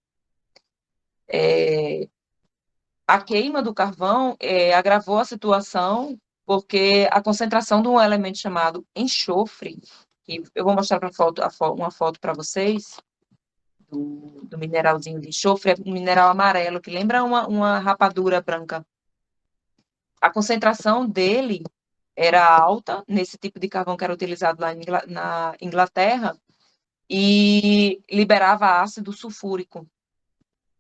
A queima do carvão agravou a situação, porque a concentração de um elemento chamado enxofre, que eu vou mostrar uma foto para vocês, do mineralzinho de enxofre, é um mineral amarelo, que lembra uma rapadura branca. A concentração dele era alta, nesse tipo de carvão que era utilizado lá na Inglaterra, e liberava ácido sulfúrico.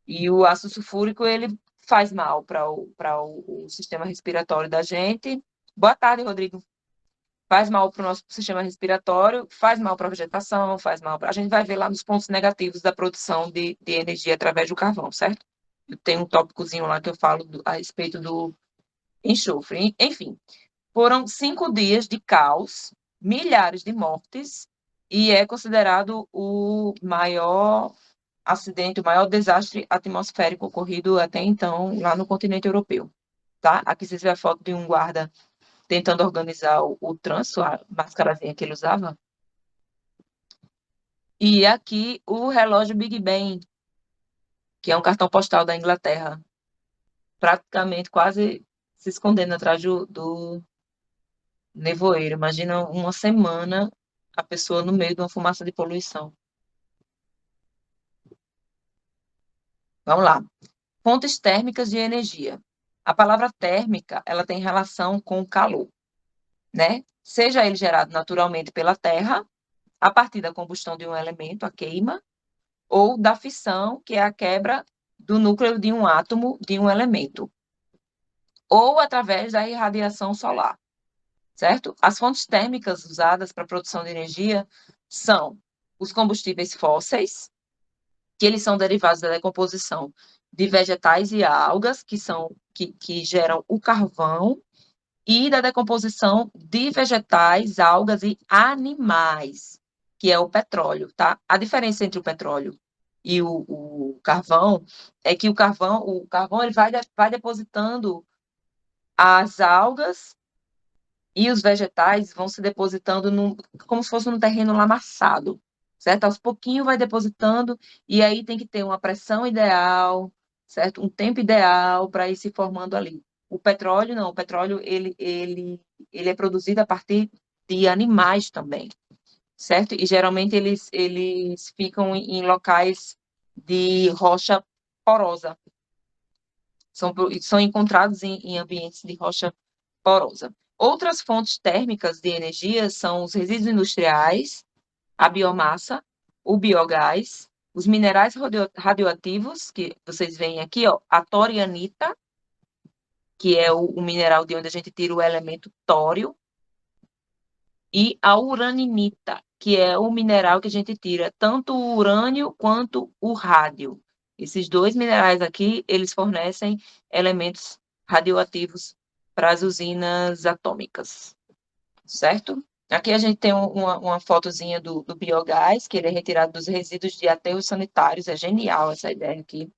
E o ácido sulfúrico, ele faz mal para o sistema respiratório da gente. Boa tarde, Rodrigo. Faz mal para o nosso sistema respiratório, faz mal para a vegetação, faz mal para... A gente vai ver lá nos pontos negativos da produção de energia através do carvão, certo? Eu tenho um tópicozinho lá que eu falo a respeito do enxofre. Enfim, foram 5 dias de caos, milhares de mortes, e é considerado o maior acidente, o maior desastre atmosférico ocorrido até então lá no continente europeu. Tá? Aqui vocês vê a foto de um guarda tentando organizar o trânsito, a máscarazinha que ele usava. E aqui o relógio Big Ben, que é um cartão postal da Inglaterra, praticamente quase se escondendo atrás do nevoeiro. Imagina uma semana a pessoa no meio de uma fumaça de poluição. Vamos lá. Fontes térmicas de energia. A palavra térmica, ela tem relação com o calor, né? Seja ele gerado naturalmente pela Terra, a partir da combustão de um elemento, a queima, ou da fissão, que é a quebra do núcleo de um átomo de um elemento, ou através da irradiação solar, certo? As fontes térmicas usadas para a produção de energia são os combustíveis fósseis, que eles são derivados da decomposição de vegetais e algas, que geram o carvão, e da decomposição de vegetais, algas e animais, que é o petróleo, tá? A diferença entre o petróleo e o carvão é que o carvão ele vai depositando as algas e os vegetais vão se depositando como se fosse num terreno lamaçado, certo? Aos pouquinhos vai depositando e aí tem que ter uma pressão ideal, certo? Um tempo ideal para ir se formando ali. O petróleo, não. O petróleo, ele é produzido a partir de animais também, certo? E geralmente eles ficam em locais de rocha porosa. São encontrados em ambientes de rocha porosa. Outras fontes térmicas de energia são os resíduos industriais, a biomassa, o biogás, os minerais radioativos, que vocês veem aqui, ó, a torianita, que é o mineral de onde a gente tira o elemento tório, e a uraninita, que é o mineral que a gente tira tanto o urânio quanto o rádio. Esses dois minerais aqui, eles fornecem elementos radioativos para as usinas atômicas, certo? Aqui a gente tem uma fotozinha do biogás, que ele é retirado dos resíduos de aterros sanitários. É genial essa ideia aqui.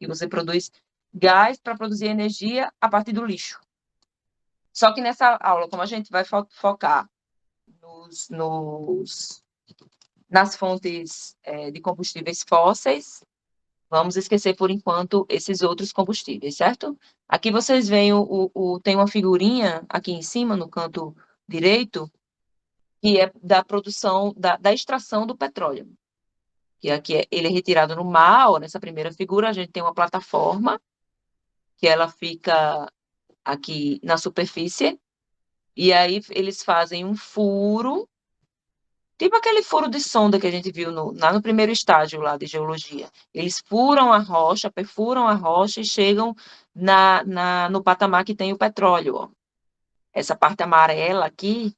E você produz gás para produzir energia a partir do lixo. Só que nessa aula, como a gente vai focar nas fontes de combustíveis fósseis, vamos esquecer por enquanto esses outros combustíveis, certo? Aqui vocês veem, tem uma figurinha aqui em cima, no canto direito, que é da produção, da extração do petróleo. que aqui ele é retirado no mar, ó, nessa primeira figura a gente tem uma plataforma, que ela fica aqui na superfície, e aí eles fazem um furo, tipo aquele furo de sonda que a gente viu lá no primeiro estágio lá de geologia. Eles furam a rocha, perfuram a rocha e chegam no patamar que tem o petróleo, ó. Essa parte amarela aqui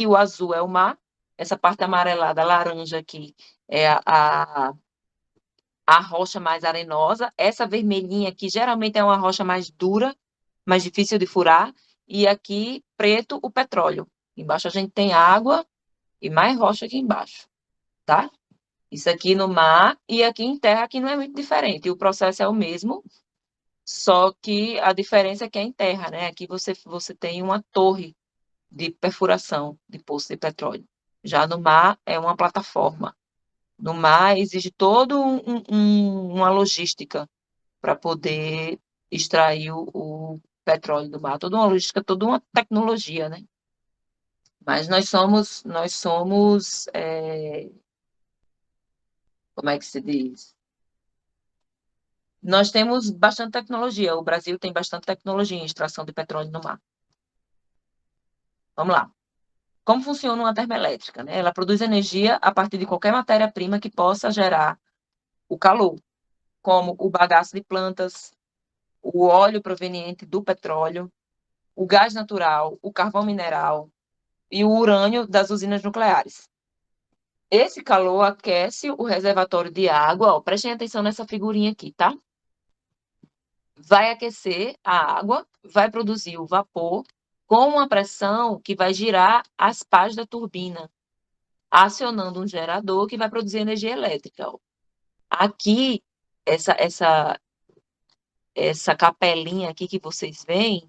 o azul é o mar, essa parte amarelada, laranja aqui, é a rocha mais arenosa, essa vermelhinha aqui geralmente é uma rocha mais dura, mais difícil de furar, e aqui preto o petróleo. Embaixo a gente tem água e mais rocha aqui embaixo, tá? Isso aqui no mar e aqui em terra aqui não é muito diferente. O processo é o mesmo, só que a diferença é que é em terra, né? Aqui você tem uma torre de perfuração de poço de petróleo. Já no mar é uma plataforma. No mar exige toda uma logística para poder extrair o petróleo do mar, toda uma logística, toda uma tecnologia, né? Mas como é que se diz? Nós temos bastante tecnologia. O Brasil tem bastante tecnologia em extração de petróleo no mar. Vamos lá. Como funciona uma termoelétrica, né? Ela produz energia a partir de qualquer matéria-prima que possa gerar o calor, como o bagaço de plantas, o óleo proveniente do petróleo, o gás natural, o carvão mineral e o urânio das usinas nucleares. Esse calor aquece o reservatório de água, ó, prestem atenção nessa figurinha aqui, tá? Vai aquecer a água, vai produzir o vapor com uma pressão que vai girar as pás da turbina, acionando um gerador que vai produzir energia elétrica, ó. Aqui, essa capelinha aqui que vocês veem,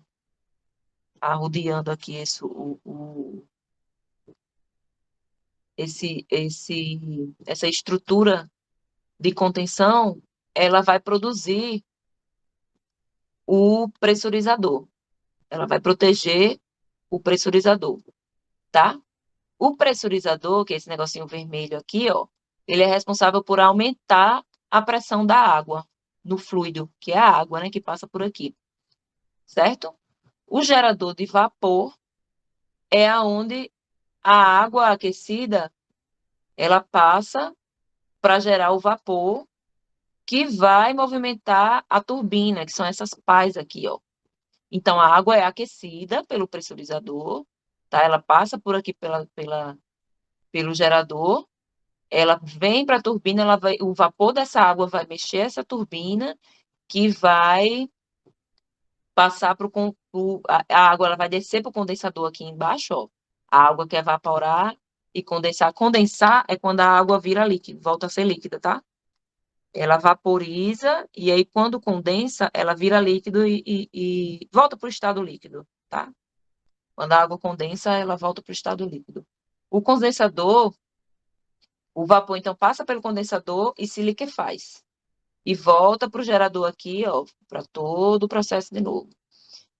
arrodeando aqui essa estrutura de contenção, ela vai produzir o pressurizador. Ela vai proteger o pressurizador, tá? O pressurizador, que é esse negocinho vermelho aqui, ó, ele é responsável por aumentar a pressão da água no fluido, que é a água, né, que passa por aqui, certo? O gerador de vapor é aonde a água aquecida ela passa para gerar o vapor que vai movimentar a turbina, que são essas pás aqui, ó. Então, a água é aquecida pelo pressurizador, tá? Ela passa por aqui pelo gerador, ela vem para a turbina, o vapor dessa água vai mexer essa turbina, que vai passar para a água, ela vai descer para o condensador aqui embaixo, ó. A água que evaporar e condensar. Condensar é quando a água vira líquido, volta a ser líquida, tá? Ela vaporiza e aí quando condensa, ela vira líquido e volta para o estado líquido, tá? Quando a água condensa, ela volta para o estado líquido. O condensador, o vapor então passa pelo condensador e se liquefaz. E volta para o gerador aqui, ó, para todo o processo de novo.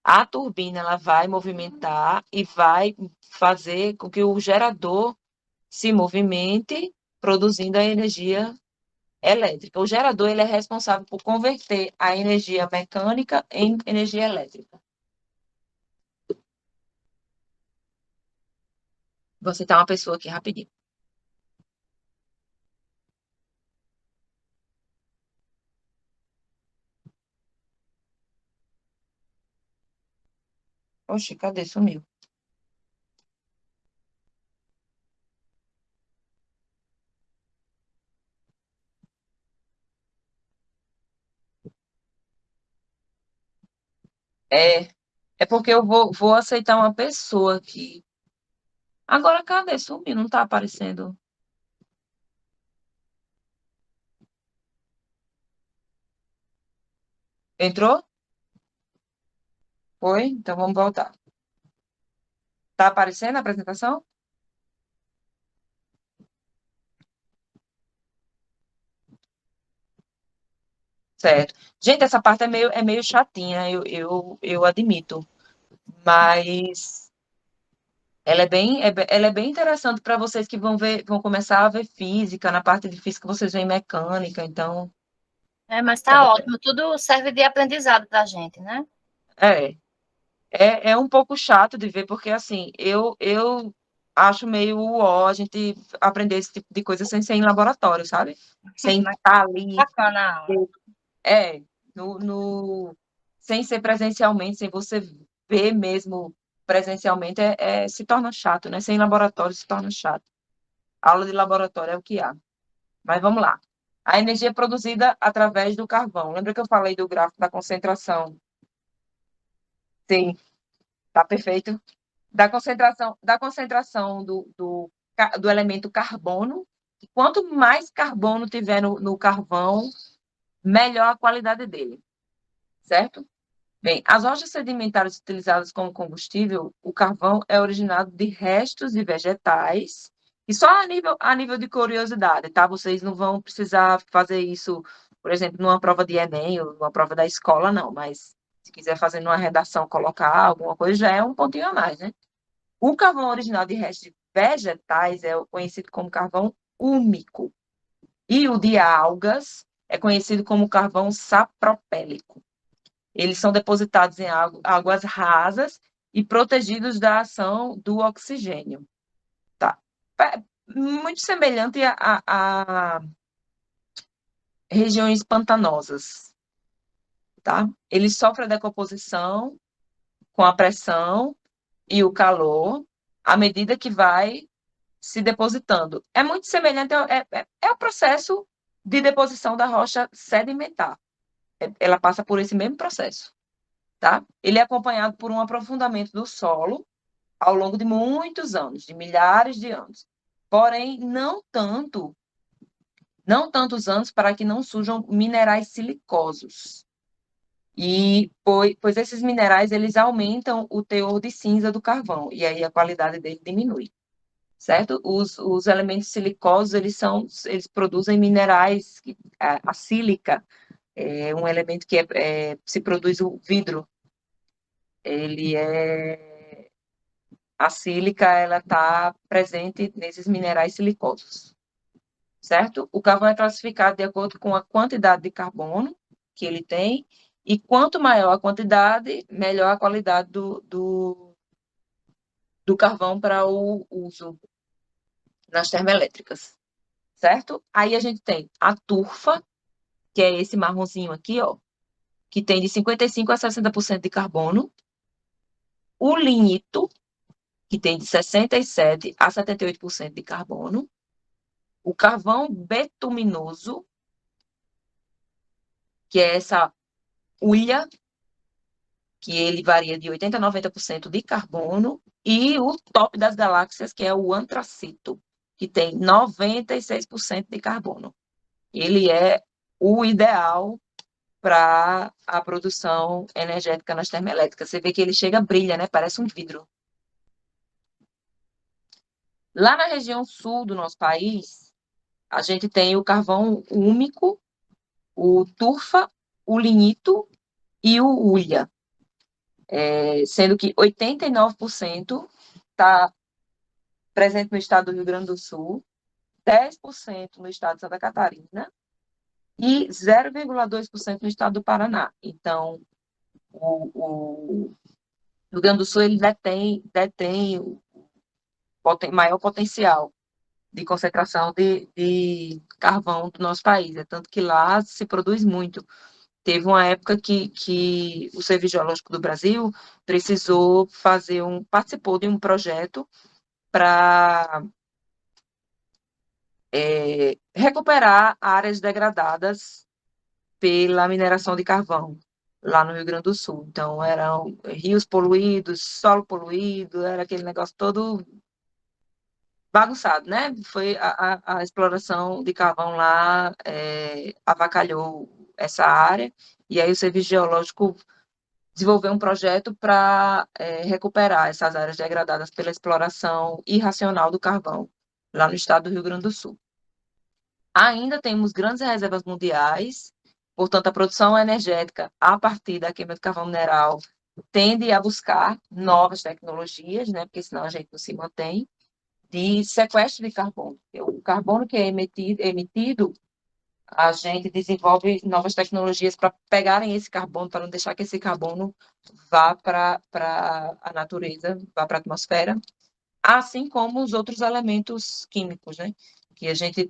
A turbina ela vai movimentar e vai fazer com que o gerador se movimente, produzindo a energia elétrica. O gerador ele é responsável por converter a energia mecânica em energia elétrica. Vou citar uma pessoa aqui rapidinho. Oxi, cadê? Sumiu. É, é porque eu vou aceitar uma pessoa aqui. Agora, cadê? Sumiu, não tá aparecendo. Entrou? Foi? Então vamos voltar. Tá aparecendo a apresentação? Certo. Gente, essa parte é meio chatinha, eu admito. Mas ela é bem interessante para vocês que vão começar a ver física, na parte de física vocês veem mecânica, então Mas é, está ótimo, tudo serve de aprendizado para a gente, né? é, é um pouco chato de ver, porque assim, eu acho meio ó, a gente aprender esse tipo de coisa sem ser em laboratório, sabe? Sem Mas estar ali, bacana a aula. é, no, no, sem ser presencialmente, sem você ver mesmo presencialmente, se torna chato, né? Sem laboratório se torna chato. Aula de laboratório é o que há. Mas vamos lá. A energia é produzida através do carvão. Lembra que eu falei do gráfico da concentração? Sim, tá perfeito. Da concentração do elemento carbono. E quanto mais carbono tiver no carvão, melhor a qualidade dele, certo? Bem, as rochas sedimentares utilizadas como combustível, o carvão é originado de restos de vegetais, e só a nível de curiosidade, tá? Vocês não vão precisar fazer isso, por exemplo, numa prova de Enem ou numa prova da escola, não, mas se quiser fazer numa redação, colocar alguma coisa, já é um pontinho a mais, né? O carvão original de restos de vegetais é conhecido como carvão úmico, e o de algas é conhecido como carvão sapropélico. Eles são depositados em águas rasas e protegidos da ação do oxigênio. Tá? Muito semelhante a regiões pantanosas. Tá? Eles sofrem a decomposição com a pressão e o calor à medida que vai se depositando. É muito semelhante, é o processo de deposição da rocha sedimentar. Ela passa por esse mesmo processo. Tá? Ele é acompanhado por um aprofundamento do solo ao longo de muitos anos, de milhares de anos. Porém, não tantos anos para que não surjam minerais silicosos. E pois esses minerais eles aumentam o teor de cinza do carvão e aí a qualidade dele diminui, certo? Os elementos silicosos eles produzem minerais a sílica é um elemento que se produz o vidro. Ele é A sílica, ela está presente nesses minerais silicosos, certo? O carvão é classificado de acordo com a quantidade de carbono que ele tem, e quanto maior a quantidade, melhor a qualidade do carvão para o uso nas termoelétricas, certo? Aí a gente tem a turfa, que é esse marronzinho aqui, ó, que tem de 55% a 60% de carbono, o lignito, que tem de 67% a 78% de carbono, o carvão betuminoso, que é essa hulha, que ele varia de 80% a 90% de carbono, e o top das galáxias, que é o antracito, que tem 96% de carbono. Ele é o ideal para a produção energética nas termoelétricas. Você vê que ele chega, brilha, né? Parece um vidro. Lá na região sul do nosso país, a gente tem o carvão úmico, o turfa, o lignito e o hulha, sendo que 89% está presente no estado do Rio Grande do Sul, 10% no estado de Santa Catarina e 0,2% no estado do Paraná. Então, o Rio Grande do Sul ele detém o maior potencial de concentração de carvão do nosso país. É tanto que lá se produz muito. Teve uma época que o Serviço Geológico do Brasil participou de um projeto para recuperar áreas degradadas pela mineração de carvão lá no Rio Grande do Sul. Então, eram rios poluídos, solo poluído, era aquele negócio todo bagunçado, né? Foi a exploração de carvão lá, avacalhou essa área, e aí o Serviço Geológico desenvolveu um projeto para recuperar essas áreas degradadas pela exploração irracional do carvão, lá no estado do Rio Grande do Sul. Ainda temos grandes reservas mundiais, portanto, a produção energética a partir da queima de carvão mineral tende a buscar novas tecnologias, né, porque senão a gente não se mantém, de sequestro de carbono. O carbono que é emitido, a gente desenvolve novas tecnologias para pegarem esse carbono, para não deixar que esse carbono vá para a natureza, vá para a atmosfera, assim como os outros elementos químicos, né? Que a gente,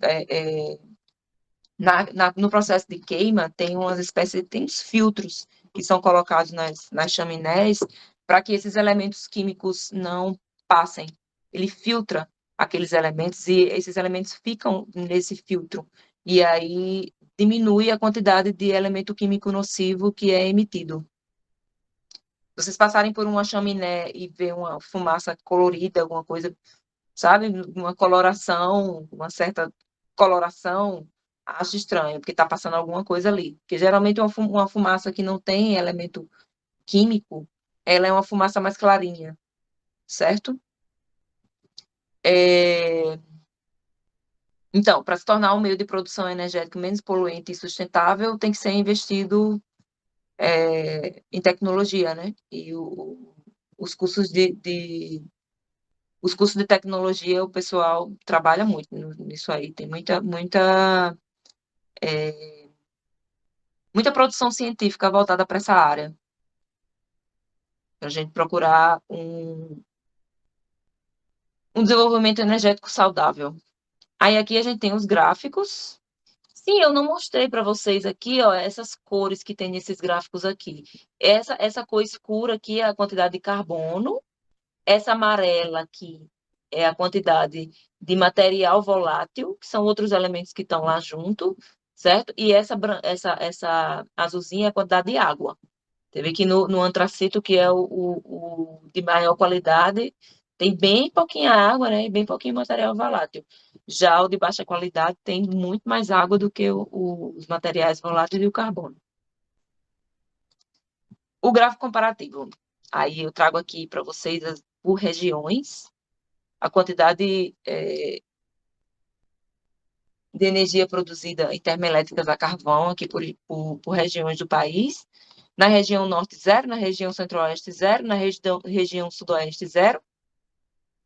no processo de queima, tem umas espécies, tem uns filtros que são colocados nas chaminés para que esses elementos químicos não passem. Ele filtra aqueles elementos e esses elementos ficam nesse filtro. E aí diminui a quantidade de elemento químico nocivo que é emitido. Vocês passarem por uma chaminé e ver uma fumaça colorida, alguma coisa, sabe? Uma coloração, uma certa coloração, acho estranho, porque está passando alguma coisa ali. Porque geralmente uma fumaça que não tem elemento químico, ela é uma fumaça mais clarinha, certo? Então, para se tornar um meio de produção energética menos poluente e sustentável, tem que ser investido em tecnologia, né? E os cursos os cursos de tecnologia, o pessoal trabalha muito nisso aí. Tem muita produção científica voltada para essa área. Para a gente procurar um desenvolvimento energético saudável. Aí aqui a gente tem os gráficos. Sim, eu não mostrei para vocês aqui, ó, essas cores que tem nesses gráficos aqui. Essa cor escura aqui é a quantidade de carbono. Essa amarela aqui é a quantidade de material volátil, que são outros elementos que estão lá junto, certo? E essa azulzinha é a quantidade de água. Você vê que no antracito, que é o de maior qualidade, tem bem pouquinha água, né? E bem pouquinho material volátil. Já o de baixa qualidade tem muito mais água do que os materiais voláteis e o carbono. O gráfico comparativo. Aí eu trago aqui para vocês por regiões a quantidade de energia produzida em termoelétricas a carvão aqui por regiões do país. Na região norte, zero. Na região centro-oeste, zero. Na região sudoeste, zero.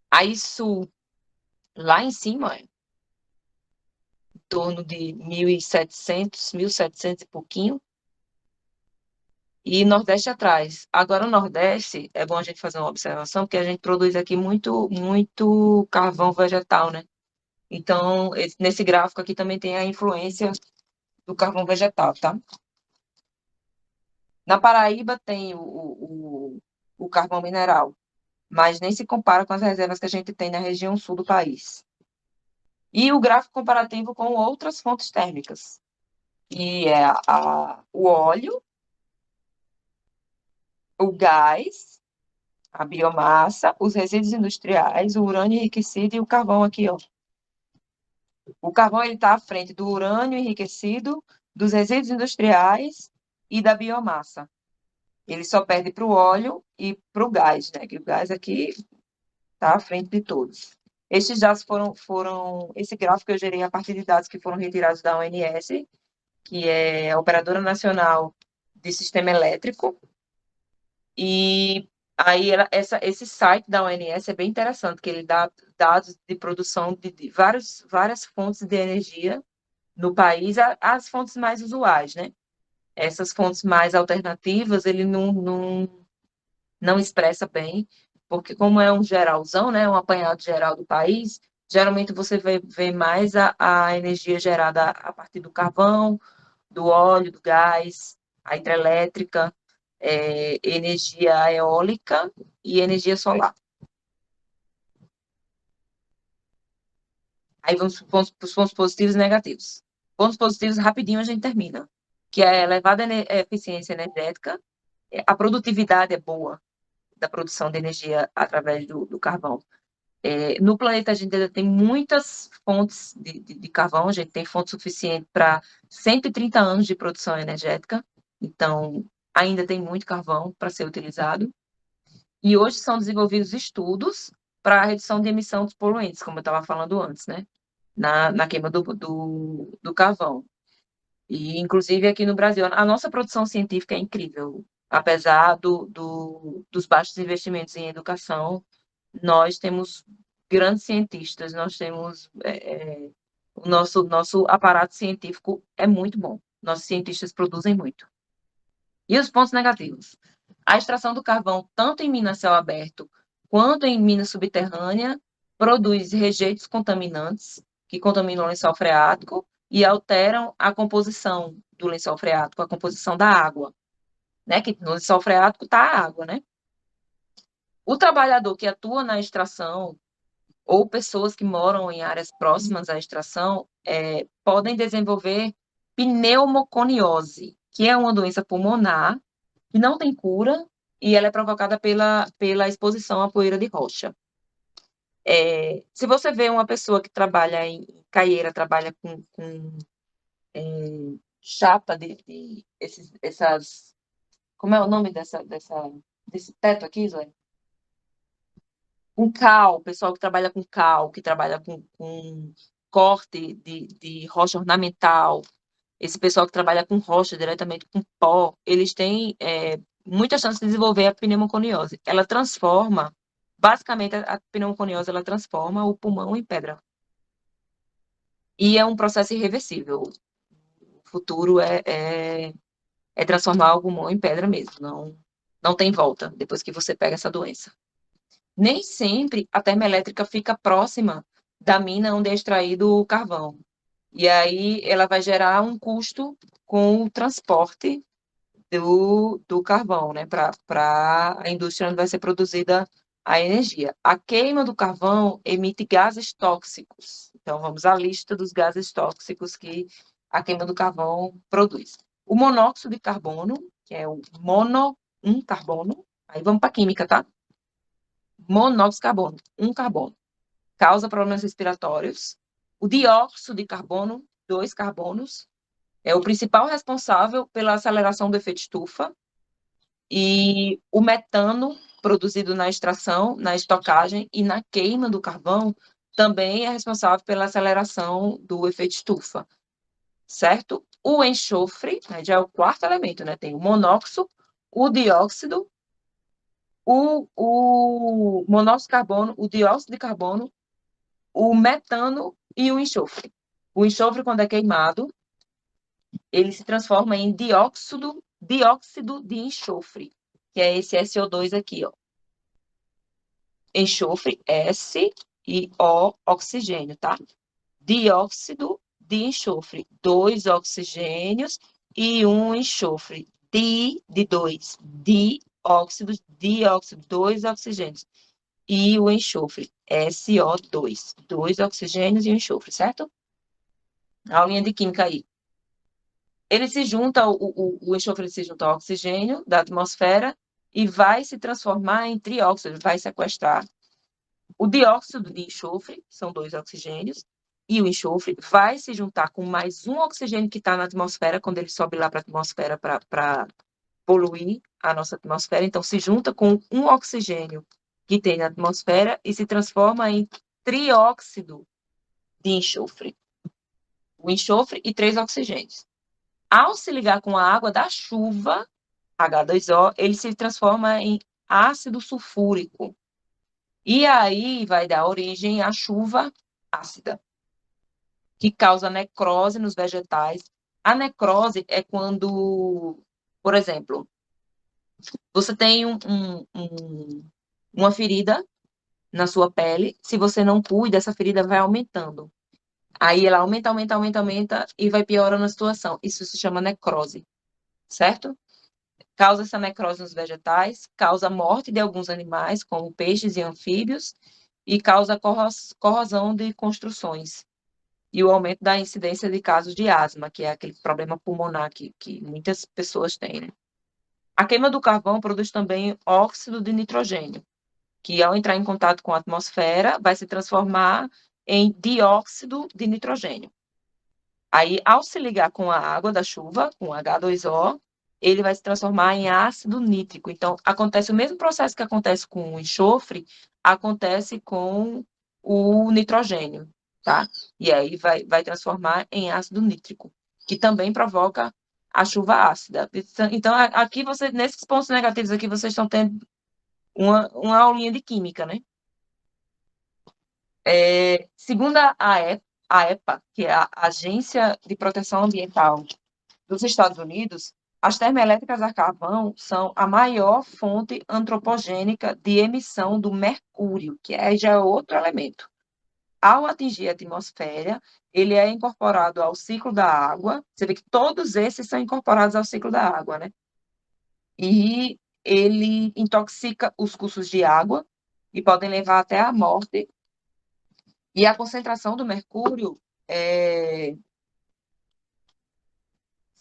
Aí sul, lá em cima, em torno de 1.700 e pouquinho. E Nordeste atrás. Agora, o Nordeste, é bom a gente fazer uma observação, porque a gente produz aqui muito, muito carvão vegetal, né? Então, nesse gráfico aqui também tem a influência do carvão vegetal, tá? Na Paraíba tem o carvão mineral, mas nem se compara com as reservas que a gente tem na região sul do país. E o gráfico comparativo com outras fontes térmicas, que é o óleo, o gás, a biomassa, os resíduos industriais, o urânio enriquecido e o carvão aqui, ó. O carvão está à frente do urânio enriquecido, dos resíduos industriais e da biomassa. Ele só perde para o óleo e para o gás, né? Que o gás aqui está à frente de todos. Estes dados esse gráfico eu gerei a partir de dados que foram retirados da ONS, que é a Operadora Nacional de Sistema Elétrico. E aí esse site da ONS é bem interessante, que ele dá dados de produção de várias fontes de energia no país, as fontes mais usuais, né? Essas fontes mais alternativas, ele não expressa bem, porque como é um geralzão, né, um apanhado geral do país, geralmente você vê mais a energia gerada a partir do carvão, do óleo, do gás, a hidrelétrica, energia eólica e energia solar. Aí vamos para os pontos positivos e negativos. Pontos positivos, rapidinho a gente termina, que é a elevada eficiência energética, a produtividade é boa da produção de energia através do carvão. No planeta, a gente ainda tem muitas fontes de carvão, a gente tem fonte suficiente para 130 anos de produção energética, então ainda tem muito carvão para ser utilizado. E hoje são desenvolvidos estudos para a redução de emissão dos poluentes, como eu estava falando antes, né? Na queima do carvão. E, inclusive, aqui no Brasil, a nossa produção científica é incrível. Apesar dos baixos investimentos em educação, nós temos grandes cientistas, nós temos o nosso aparato científico é muito bom. Nossos cientistas produzem muito. E os pontos negativos? A extração do carvão, tanto em mina a céu aberto quanto em mina subterrânea, produz rejeitos contaminantes que contaminam o lençol freático e alteram a composição do lençol freático, a composição da água, né? Que no lençol freático está a água, né? O trabalhador que atua na extração ou pessoas que moram em áreas próximas à extração podem desenvolver pneumoconiose, que é uma doença pulmonar que não tem cura e ela é provocada pela exposição à poeira de rocha. Se você vê uma pessoa que trabalha em caieira, trabalha com chapa essas... Como é o nome desse teto aqui, Zé? Com cal, pessoal que trabalha com cal, que trabalha com corte de rocha ornamental, esse pessoal que trabalha com rocha diretamente com pó, eles têm muita chance de desenvolver a pneumoconiose. Ela transforma, basicamente, a pneumoconiose, ela transforma o pulmão em pedra. E é um processo irreversível. O futuro é transformar o pulmão em pedra mesmo. Não tem volta depois que você pega essa doença. Nem sempre a termoelétrica fica próxima da mina onde é extraído o carvão. E aí ela vai gerar um custo com o transporte do carvão, né, para a indústria onde vai ser produzida a energia. A queima do carvão emite gases tóxicos. Então, vamos à lista dos gases tóxicos que a queima do carvão produz. O monóxido de carbono, que é o um carbono, aí vamos para a química, tá? Monóxido de carbono, um carbono, causa problemas respiratórios. O dióxido de carbono, 2 carbonos, é o principal responsável pela aceleração do efeito estufa. E o metano produzido na extração, na estocagem e na queima do carvão também é responsável pela aceleração do efeito estufa, certo? O enxofre, né, já é o quarto elemento, né? Tem o monóxido, o dióxido, o monóxido de carbono, o dióxido de carbono, o metano e o enxofre. O enxofre, quando é queimado, ele se transforma em dióxido de enxofre, que é esse SO2 aqui, ó. Enxofre, S e O, oxigênio, tá? Dióxido de enxofre, 2 oxigênios e um enxofre. De 2, dióxido, 2 oxigênios. E o enxofre, SO2, 2 oxigênios e um enxofre, certo? A aulinha de química aí. Ele se junta, o enxofre se junta ao oxigênio da atmosfera e vai se transformar em trióxido, vai sequestrar. O dióxido de enxofre, são 2 oxigênios, e o enxofre vai se juntar com mais um oxigênio que está na atmosfera, quando ele sobe lá para a atmosfera para poluir a nossa atmosfera. Então, se junta com um oxigênio que tem na atmosfera e se transforma em trióxido de enxofre. O enxofre e 3 oxigênios. Ao se ligar com a água da chuva, H2O, ele se transforma em ácido sulfúrico. E aí vai dar origem à chuva ácida, que causa necrose nos vegetais. A necrose é quando, por exemplo, você tem uma ferida na sua pele, se você não cuida, essa ferida vai aumentando. Aí ela aumenta, aumenta, aumenta, aumenta e vai piorando a situação. Isso se chama necrose, certo? Causa essa necrose nos vegetais, causa morte de alguns animais, como peixes e anfíbios, e causa corrosão de construções. E o aumento da incidência de casos de asma, que é aquele problema pulmonar que muitas pessoas têm, né? A queima do carvão produz também óxido de nitrogênio, que ao entrar em contato com a atmosfera, vai se transformar em dióxido de nitrogênio. Aí, ao se ligar com a água da chuva, com H2O, ele vai se transformar em ácido nítrico. Então, acontece o mesmo processo que acontece com o enxofre, acontece com o nitrogênio, tá? E aí vai transformar em ácido nítrico, que também provoca a chuva ácida. Então, aqui, nesses pontos negativos aqui, vocês estão tendo uma aulinha de química, né? Segundo a EPA, que é a Agência de Proteção Ambiental dos Estados Unidos, as termoelétricas a carvão são a maior fonte antropogênica de emissão do mercúrio, que já é outro elemento. Ao atingir a atmosfera, ele é incorporado ao ciclo da água. Você vê que todos esses são incorporados ao ciclo da água, né? E ele intoxica os cursos de água e podem levar até à morte. E a concentração do mercúrio,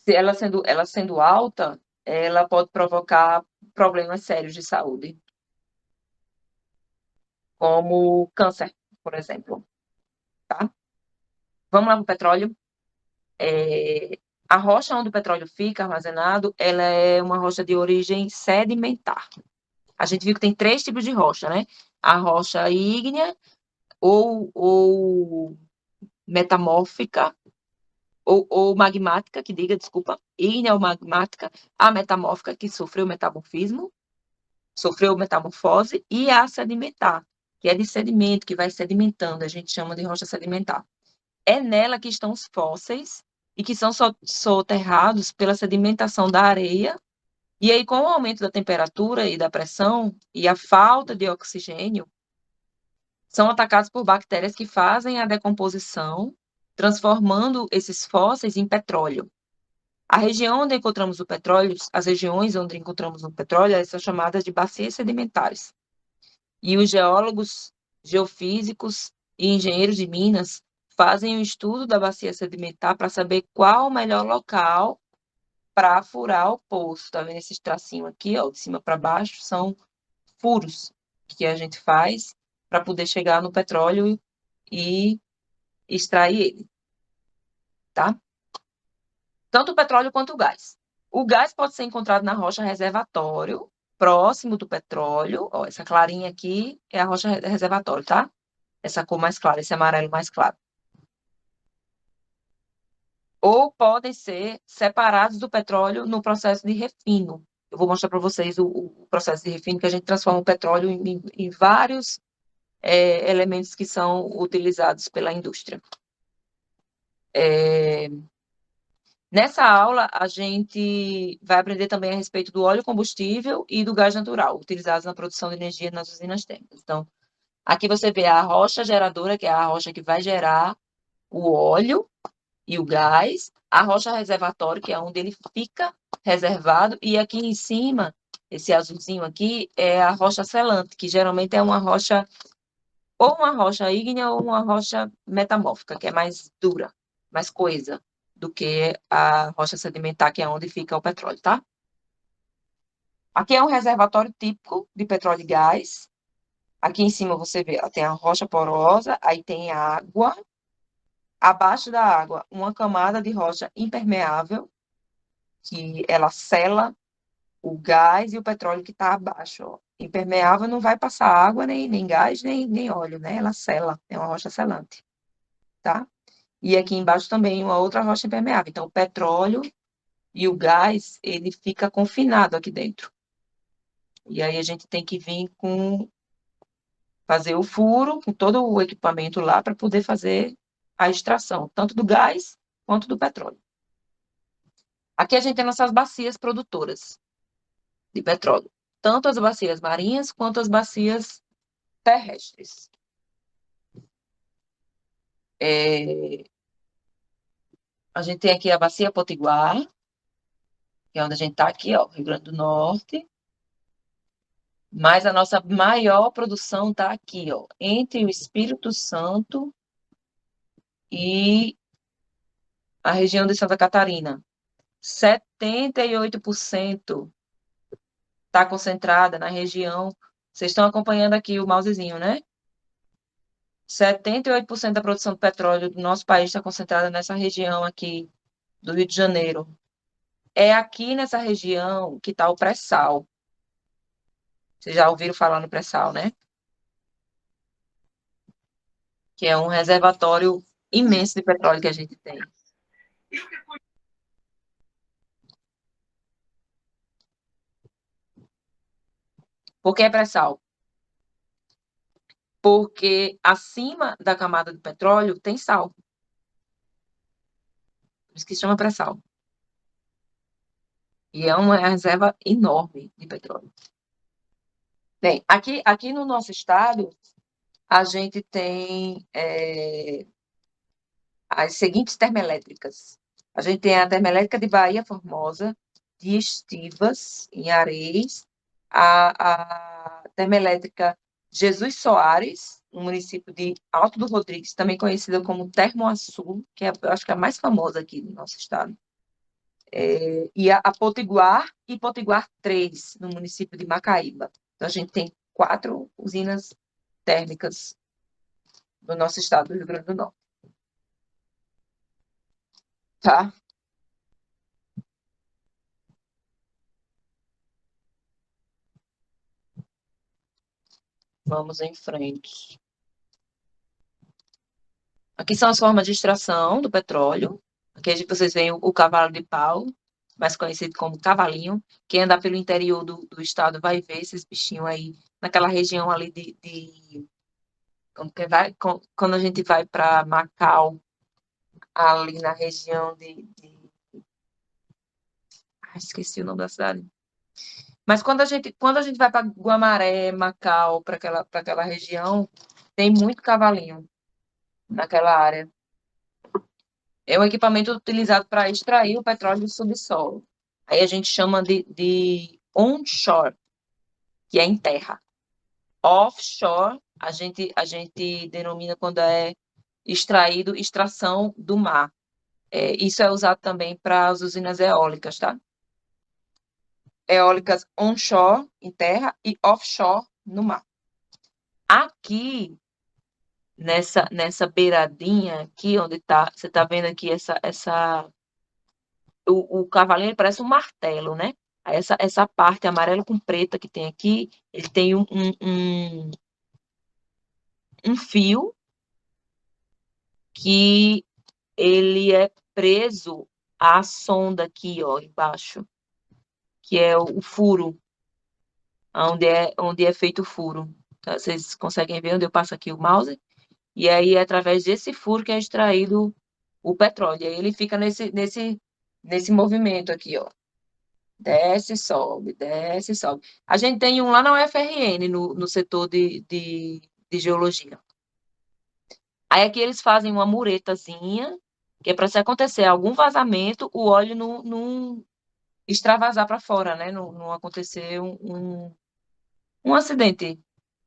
ela sendo alta, ela pode provocar problemas sérios de saúde, como câncer, por exemplo, tá? Vamos lá para o petróleo. A rocha onde o petróleo fica armazenado, ela é uma rocha de origem sedimentar. A gente viu que tem 3 tipos de rocha, né? A rocha ígnea ou metamórfica, ou magmática, que diga, desculpa, ígnea ou magmática, a metamórfica, que sofreu metamorfismo, sofreu metamorfose, e a sedimentar, que é de sedimento, que vai sedimentando, a gente chama de rocha sedimentar. É nela que estão os fósseis e que são soterrados pela sedimentação da areia, e aí com o aumento da temperatura e da pressão e a falta de oxigênio, são atacados por bactérias que fazem a decomposição, transformando esses fósseis em petróleo. A região onde encontramos o petróleo, as regiões onde encontramos o petróleo, elas são chamadas de bacias sedimentares. E os geólogos, geofísicos e engenheiros de minas fazem o estudo da bacia sedimentar para saber qual o melhor local para furar o poço. Tá vendo esses tracinhos aqui, ó, de cima para baixo, são furos que a gente faz para poder chegar no petróleo e extrair ele, tá? Tanto o petróleo quanto o gás. O gás pode ser encontrado na rocha reservatório, próximo do petróleo. Ó, essa clarinha aqui é a rocha reservatório, tá? Essa cor mais clara, esse amarelo mais claro. Ou podem ser separados do petróleo no processo de refino. Eu vou mostrar para vocês o processo de refino, que a gente transforma o petróleo em vários elementos que são utilizados pela indústria. Nessa aula, a gente vai aprender também a respeito do óleo combustível e do gás natural, utilizados na produção de energia nas usinas térmicas. Então, aqui você vê a rocha geradora, que é a rocha que vai gerar o óleo e o gás, a rocha reservatório, que é onde ele fica reservado, e aqui em cima, esse azulzinho aqui, é a rocha selante, que geralmente é uma rocha, ou uma rocha ígnea ou uma rocha metamórfica, que é mais dura, mais coesa do que a rocha sedimentar, que é onde fica o petróleo, tá? Aqui é um reservatório típico de petróleo e gás. Aqui em cima você vê, ó, tem a rocha porosa, aí tem água. Abaixo da água, uma camada de rocha impermeável, que ela sela o gás e o petróleo que está abaixo. Ó. Impermeável não vai passar água, nem gás, nem óleo, né? Ela sela, é uma rocha selante, tá? E aqui embaixo também uma outra rocha impermeável. Então, o petróleo e o gás, ele fica confinado aqui dentro. E aí a gente tem que vir fazer o furo com todo o equipamento lá para poder fazer a extração, tanto do gás quanto do petróleo. Aqui a gente tem nossas bacias produtoras de petróleo, tanto as bacias marinhas quanto as bacias terrestres. A gente tem aqui a bacia Potiguar, que é onde a gente está aqui, ó, Rio Grande do Norte. Mas a nossa maior produção está aqui, ó, entre o Espírito Santo e a região de Santa Catarina. 78% está concentrada na região. Vocês estão acompanhando aqui o mousezinho, né? 78% da produção de petróleo do nosso país está concentrada nessa região aqui do Rio de Janeiro. É aqui nessa região que está o pré-sal. Vocês já ouviram falar no pré-sal, né? Que é um reservatório imenso de petróleo que a gente tem. Por que é pré-sal? Porque acima da camada de petróleo tem sal. Por isso que se chama pré-sal. E é uma reserva enorme de petróleo. Bem, aqui no nosso estado, a gente tem as seguintes termoelétricas. A gente tem a termoelétrica de Bahia Formosa, de Estivas, em Areis, a termoelétrica Jesus Soares, no município de Alto do Rodrigues, também conhecida como Termoaçu, que eu acho que é a mais famosa aqui no nosso estado. E a Potiguar e Potiguar 3, no município de Macaíba. Então, a gente tem 4 usinas térmicas no nosso estado do Rio Grande do Norte. Tá? Vamos em frente. Aqui são as formas de extração do petróleo. Aqui vocês veem o cavalo de pau, mais conhecido como cavalinho. Quem andar pelo interior do estado vai ver esses bichinhos aí, naquela região ali quando a gente vai para Macau, ali na região esqueci o nome da cidade. Mas quando a gente vai para Guamaré, Macau, para aquela região, tem muito cavalinho naquela área. É um equipamento utilizado para extrair o petróleo do subsolo. Aí a gente chama de onshore, que é em terra. Offshore, a gente denomina quando é extraído, extração do mar. Isso é usado também para as usinas eólicas, tá? Eólicas onshore, em terra, e offshore, no mar. Aqui, nessa beiradinha aqui, onde tá, você está vendo aqui o cavalinho parece um martelo, né? Aí essa parte amarela com preta que tem aqui, ele tem um fio que ele é preso à sonda aqui, ó, embaixo, que é o furo, onde é feito o furo. Tá? Vocês conseguem ver onde eu passo aqui o mouse? E aí é através desse furo que é extraído o petróleo. E aí ele fica nesse movimento aqui, ó. Desce, sobe, desce, sobe. A gente tem um lá na UFRN, no setor de geologia. Aí aqui eles fazem uma muretazinha, que é para se acontecer algum vazamento, o óleo não extravasar para fora, né? Não acontecer um acidente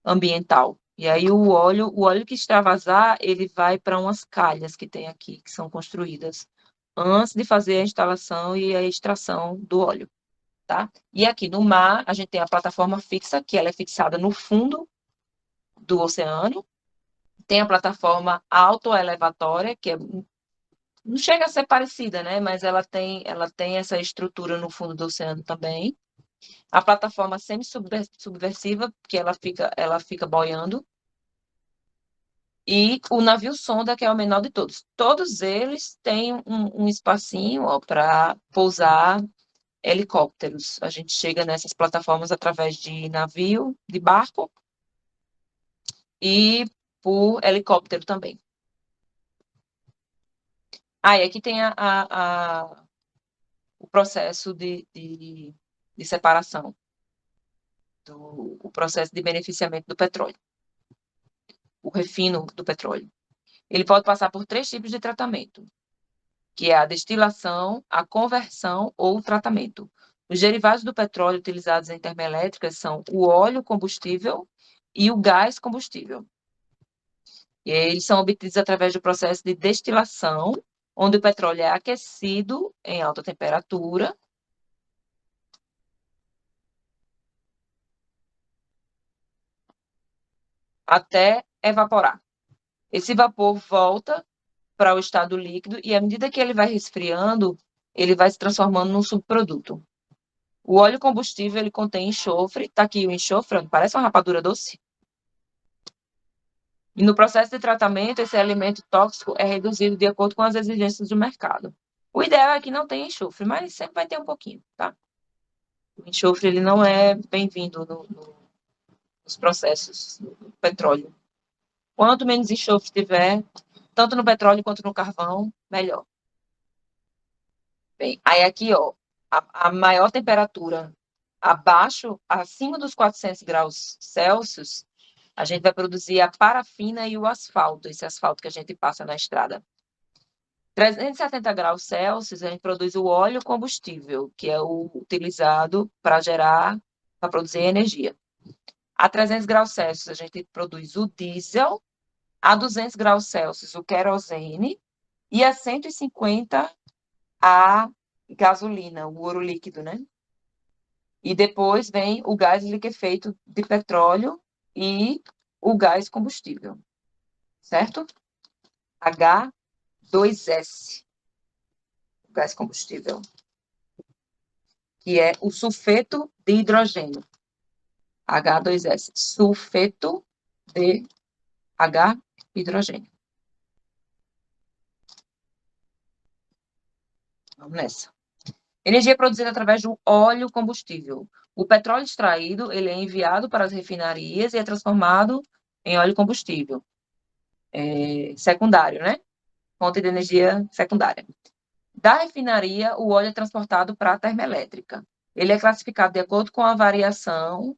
ambiental. E aí o óleo que extravasar, ele vai para umas calhas que tem aqui, que são construídas antes de fazer a instalação e a extração do óleo. Tá? E aqui no mar, a gente tem a plataforma fixa, que ela é fixada no fundo do oceano. Tem a plataforma autoelevatória, que não chega a ser parecida, né? Mas ela tem essa estrutura no fundo do oceano também. A plataforma semi-subversiva, que ela fica boiando. E o navio sonda, que é o menor de todos. Todos eles têm um espacinho para pousar helicópteros. A gente chega nessas plataformas através de navio, de barco e por helicóptero também. E aqui tem o processo de separação, o processo de beneficiamento do petróleo, o refino do petróleo. Ele pode passar por 3 tipos de tratamento, que é a destilação, a conversão ou o tratamento. Os derivados do petróleo utilizados em termoelétricas são o óleo combustível e o gás combustível. E eles são obtidos através do processo de destilação, onde o petróleo é aquecido em alta temperatura até evaporar. Esse vapor volta para o estado líquido e, à medida que ele vai resfriando, ele vai se transformando num subproduto. O óleo combustível, ele contém enxofre. Está aqui o enxofre, parece uma rapadura doce. E no processo de tratamento, esse elemento tóxico é reduzido de acordo com as exigências do mercado. O ideal é que não tenha enxofre, mas sempre vai ter um pouquinho, tá? O enxofre, ele não é bem-vindo os processos do petróleo. Quanto menos enxofre tiver, tanto no petróleo quanto no carvão, melhor. Bem, aí aqui, ó, a maior temperatura acima dos 400 graus Celsius, a gente vai produzir a parafina e o asfalto, esse asfalto que a gente passa na estrada. 370 graus Celsius, a gente produz o óleo combustível, que é o utilizado para produzir energia. A 300 graus Celsius, a gente produz o diesel. A 200 graus Celsius, o querosene. E a 150, a gasolina, o ouro líquido, né? E depois vem o gás liquefeito de petróleo e o gás combustível, certo? H2S, o gás combustível, que é o sulfeto de hidrogênio. H2S, sulfeto de hidrogênio. Vamos nessa. Energia produzida através do óleo combustível. O petróleo extraído, ele é enviado para as refinarias e é transformado em óleo combustível. Secundário, né? Fonte de energia secundária. Da refinaria, o óleo é transportado para a termoelétrica. Ele é classificado de acordo com a variação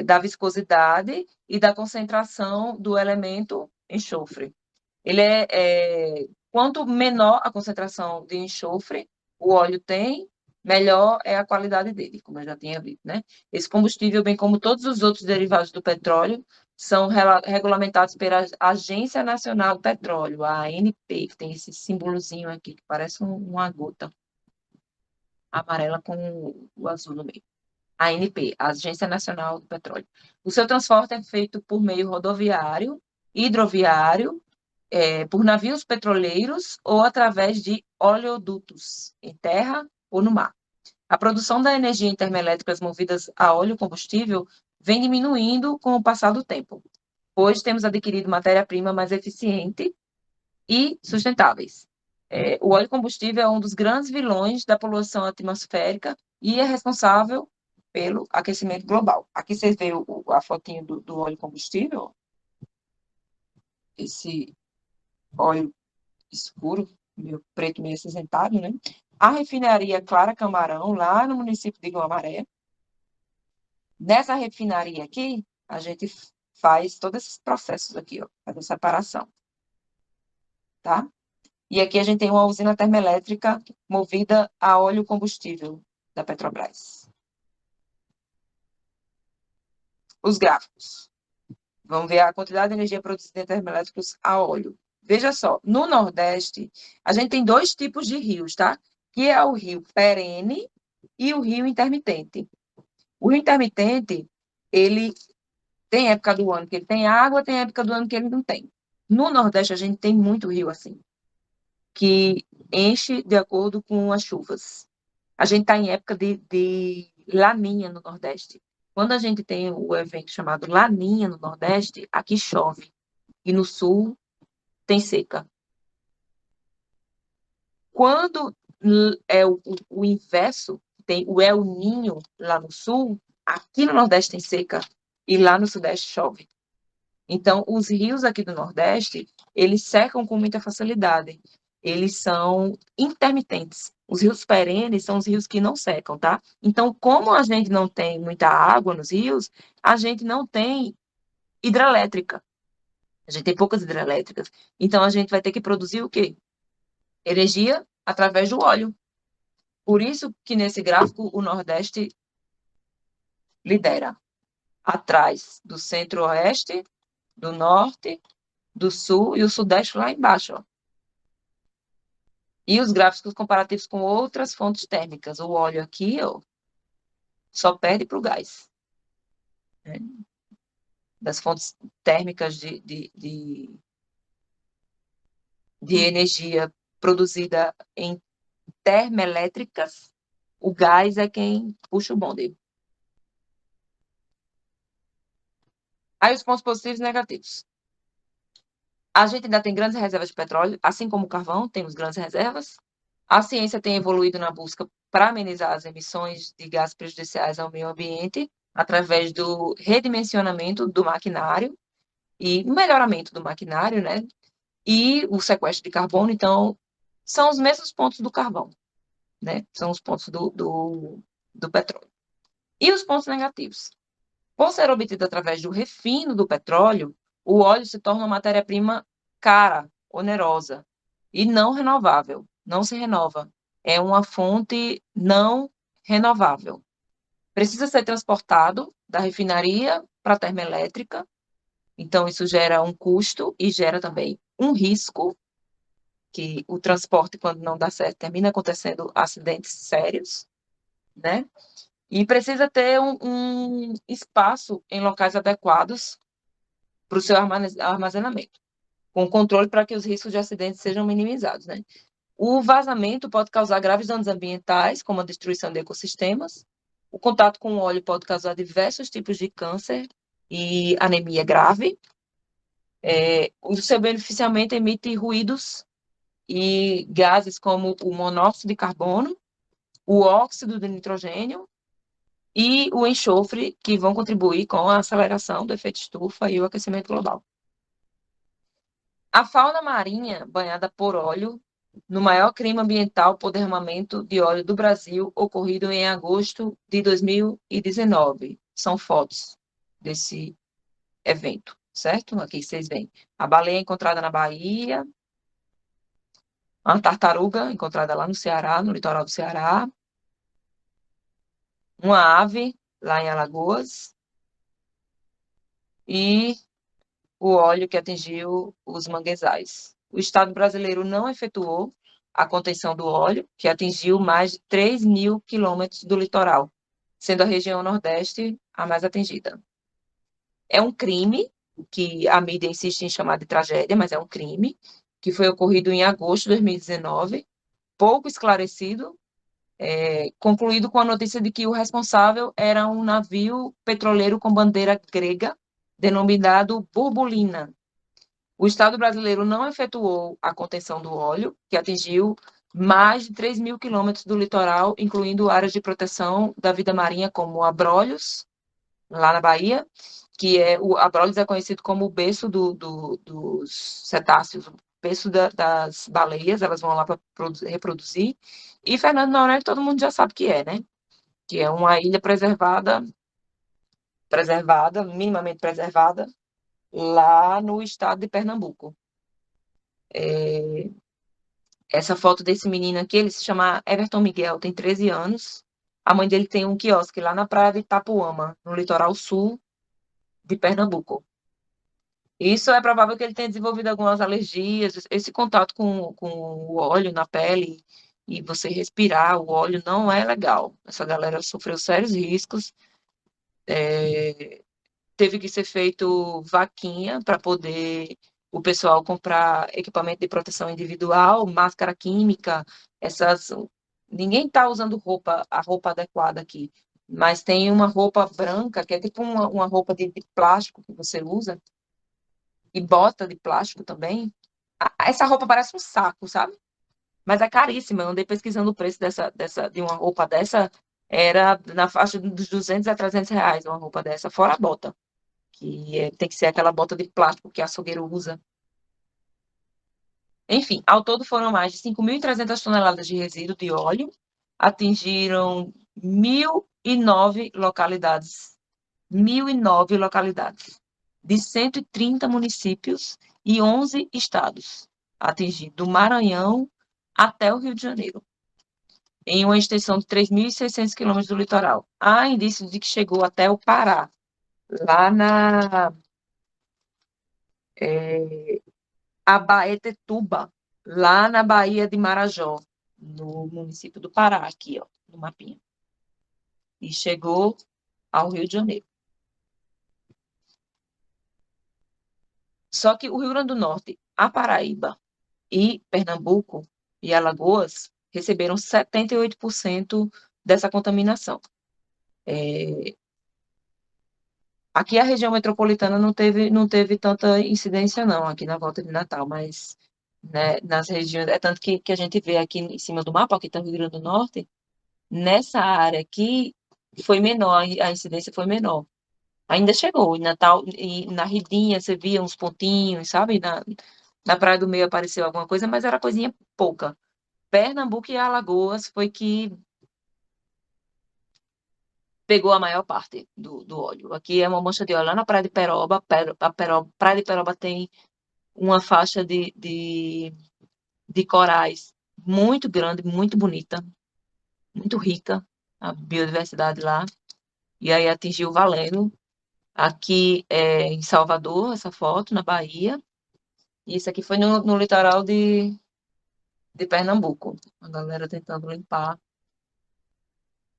da viscosidade e da concentração do elemento enxofre. Quanto menor a concentração de enxofre o óleo tem, melhor é a qualidade dele, como eu já tinha dito, né? Esse combustível, bem como todos os outros derivados do petróleo, são regulamentados pela Agência Nacional do Petróleo, a ANP, que tem esse símbolozinho aqui, que parece uma gota amarela com o azul no meio. A ANP, a Agência Nacional do Petróleo. O seu transporte é feito por meio rodoviário, hidroviário, por navios petroleiros ou através de oleodutos, em terra ou no mar. A produção da energia em termoelétricas movidas a óleo combustível vem diminuindo com o passar do tempo. Hoje temos adquirido matéria-prima mais eficiente e sustentáveis. O óleo combustível é um dos grandes vilões da poluição atmosférica e é responsável pelo aquecimento global. Aqui vocês veem a fotinho do óleo combustível. Esse óleo escuro, meio preto, meio acinzentado, né? A refinaria Clara Camarão, lá no município de Guamaré. Nessa refinaria aqui, a gente faz todos esses processos aqui, ó, faz a separação, tá? E aqui a gente tem uma usina termoelétrica movida a óleo combustível da Petrobras. Os gráficos. Vamos ver a quantidade de energia produzida em termoelétricos a óleo. Veja só, no Nordeste, a gente tem dois tipos de rios, tá? Que é o rio perene e o rio intermitente. O rio intermitente, ele tem época do ano que ele tem água, tem época do ano que ele não tem. No Nordeste, a gente tem muito rio assim, que enche de acordo com as chuvas. A gente está em época de laninha no Nordeste. Quando a gente tem o evento chamado Laninha no Nordeste, aqui chove. E no Sul tem seca. Quando é o inverso, tem o El Ninho lá no Sul, aqui no Nordeste tem seca e lá no Sudeste chove. Então, os rios aqui do Nordeste, eles secam com muita facilidade. Eles são intermitentes. Os rios perenes são os rios que não secam, tá? Então, como a gente não tem muita água nos rios, a gente não tem hidrelétrica. A gente tem poucas hidrelétricas. Então, a gente vai ter que produzir o quê? Energia através do óleo. Por isso que nesse gráfico o Nordeste lidera. Atrás do Centro-Oeste, do Norte, do Sul e o Sudeste lá embaixo, ó. E os gráficos comparativos com outras fontes térmicas. O óleo aqui, ó, só perde para o gás, né? Das fontes térmicas de energia produzida em termoelétricas, o gás é quem puxa o bonde. Aí os pontos positivos e negativos. A gente ainda tem grandes reservas de petróleo, assim como o carvão, temos grandes reservas. A ciência tem evoluído na busca para amenizar as emissões de gases prejudiciais ao meio ambiente, através do redimensionamento do maquinário e melhoramento do maquinário, né? E o sequestro de carbono, então, são os mesmos pontos do carvão, né? São os pontos do petróleo. E os pontos negativos? Por ser obtido através do refino do petróleo, o óleo se torna uma matéria-prima cara, onerosa e não renovável. Não se renova. É uma fonte não renovável. Precisa ser transportado da refinaria para a termoelétrica. Então, isso gera um custo e gera também um risco, que o transporte, quando não dá certo, termina acontecendo acidentes sérios, né? E precisa ter um espaço em locais adequados para o seu armazenamento, com controle para que os riscos de acidentes sejam minimizados, né? O vazamento pode causar graves danos ambientais, como a destruição de ecossistemas. O contato com o óleo pode causar diversos tipos de câncer e anemia grave. O seu beneficiamento emite ruídos e gases como o monóxido de carbono, o óxido de nitrogênio e o enxofre, que vão contribuir com a aceleração do efeito estufa e o aquecimento global. A fauna marinha banhada por óleo, no maior crime ambiental por derramamento de óleo do Brasil, ocorrido em agosto de 2019. São fotos desse evento, certo? Aqui vocês veem. A baleia encontrada na Bahia, uma tartaruga encontrada lá no Ceará, no litoral do Ceará, uma ave lá em Alagoas e o óleo que atingiu os manguezais. O Estado brasileiro não efetuou a contenção do óleo, que atingiu mais de 3.000 quilômetros do litoral, sendo a região Nordeste a mais atingida. É um crime, que a mídia insiste em chamar de tragédia, mas é um crime, que foi ocorrido em agosto de 2019, pouco esclarecido, concluído com a notícia de que o responsável era um navio petroleiro com bandeira grega, denominado Burbulina. O Estado brasileiro não efetuou a contenção do óleo, que atingiu mais de 3.000 quilômetros do litoral, incluindo áreas de proteção da vida marinha, como Abrolhos, lá na Bahia, que o Abrolhos é conhecido como o berço dos cetáceos, o berço das baleias, elas vão lá para reproduzir. E Fernando Noronha, todo mundo já sabe que é, né? Que é uma ilha minimamente preservada, lá no estado de Pernambuco. Essa foto desse menino aqui, ele se chama Everton Miguel, tem 13 anos. A mãe dele tem um quiosque lá na praia de Itapuama, no litoral sul de Pernambuco. Isso é provável que ele tenha desenvolvido algumas alergias. Esse contato com o óleo na pele e você respirar o óleo não é legal. Essa galera sofreu sérios riscos. Teve que ser feito vaquinha para poder o pessoal comprar equipamento de proteção individual, máscara química, essas. Ninguém está usando a roupa adequada aqui, mas tem uma roupa branca, que é tipo uma roupa de plástico que você usa, e bota de plástico também. Essa roupa parece um saco, sabe? Mas é caríssima. Eu andei pesquisando o preço de uma roupa dessa, era na faixa dos 200 a 300 reais uma roupa dessa, fora a bota, que tem que ser aquela bota de plástico que açougueiro usa. Enfim, ao todo foram mais de 5.300 toneladas de resíduo de óleo, atingiram 1.009 localidades, 1.009 localidades, de 130 municípios e 11 estados, atingindo do Maranhão até o Rio de Janeiro, em uma extensão de 3.600 quilômetros do litoral. Há indícios de que chegou até o Pará, lá na Abaetetuba, lá na Baía de Marajó, no município do Pará, aqui, ó, no mapinha. E chegou ao Rio de Janeiro. Só que o Rio Grande do Norte, a Paraíba e Pernambuco e Alagoas receberam 78% dessa contaminação. Aqui a região metropolitana não teve tanta incidência, não, aqui na volta de Natal, mas, né, nas regiões, é tanto que a gente vê aqui em cima do mapa, aqui está o Rio Grande do Norte, nessa área aqui, foi menor, a incidência foi menor. Ainda chegou, em Natal, e na Ridinha você via uns pontinhos, sabe? Na Praia do Meio apareceu alguma coisa, mas era coisinha pouca. Pernambuco e Alagoas foi que pegou a maior parte do óleo. Aqui é uma mancha de óleo lá na Praia de Peroba. Praia de Peroba tem uma faixa de corais muito grande, muito bonita, muito rica, a biodiversidade lá. E aí atingiu valendo. Aqui em Salvador, essa foto, na Bahia. E isso aqui foi no litoral de Pernambuco. A galera tentando limpar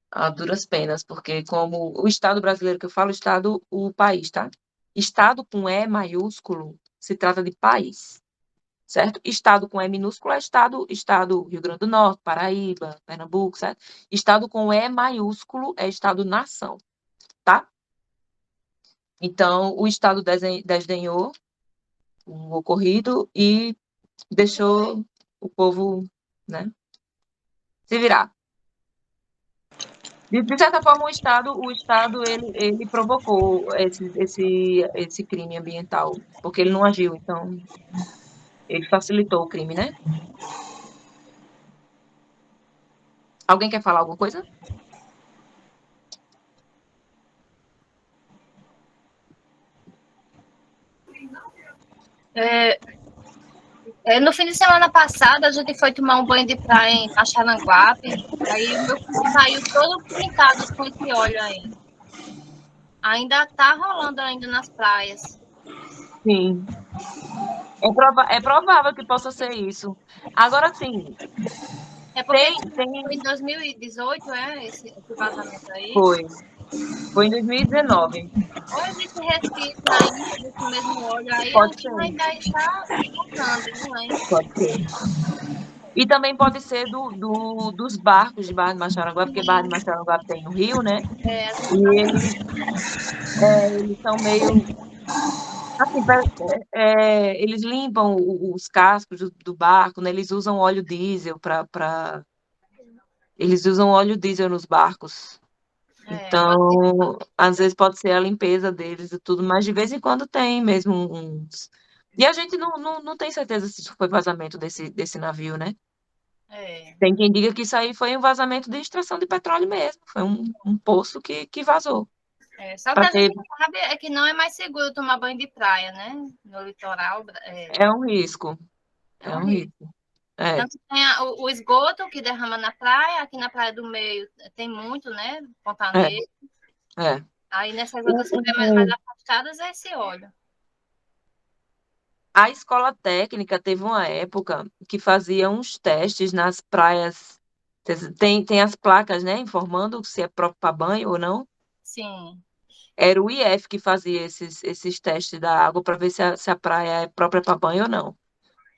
a duras penas, porque como o Estado brasileiro, que eu falo Estado, o país, tá? Estado com E maiúsculo se trata de país, certo? Estado com E minúsculo é Estado Rio Grande do Norte, Paraíba, Pernambuco, certo? Estado com E maiúsculo é Estado-nação, tá? Então, o Estado desdenhou o ocorrido e deixou o povo, né, se virar. De certa forma, o Estado ele provocou esse crime ambiental, porque ele não agiu, então ele facilitou o crime, né? Alguém quer falar alguma coisa? É, no fim de semana passado, a gente foi tomar um banho de praia em Caxaranguape. Aí o meu filho saiu todo pintado com esse óleo aí. Ainda tá rolando ainda nas praias. Sim. É provável que possa ser isso. Agora sim, É porque tem, foi em 2018, esse vazamento aí. foi em 2019. Ou existe resquício ainda desse mesmo óleo aí, ou Pode então ser, ainda está voltando, não é? pode ser. E também pode ser dos barcos de Barra de Macharanguape, porque Barra de Sim, Macharanguape tem o rio, né? a gente tá E eles são meio. Assim, eles limpam os cascos do barco, né? Eles usam óleo diesel eles usam óleo diesel nos barcos. pode ser. Então, às vezes pode ser a limpeza deles e tudo, mas de vez em quando tem mesmo uns. E a gente não tem certeza se isso foi vazamento desse navio, né? É. Tem quem diga que isso aí foi um vazamento de extração de petróleo mesmo. Foi um poço que vazou. Só o que Para a gente ter. sabe é que não é mais seguro tomar banho de praia, né? No litoral, É um risco. é É um um risco. risco. É, Tanto tem o esgoto que derrama na praia, aqui na Praia do Meio tem muito, né? é, Pontaneiro. é. Aí nessas O- outras praias mais o- afastadas é esse óleo. A escola técnica teve uma época que fazia uns testes nas praias. Tem as placas, né, informando se é próprio para banho ou não. Sim. Era o IF que fazia esses testes da água para ver se a praia é própria para banho ou não.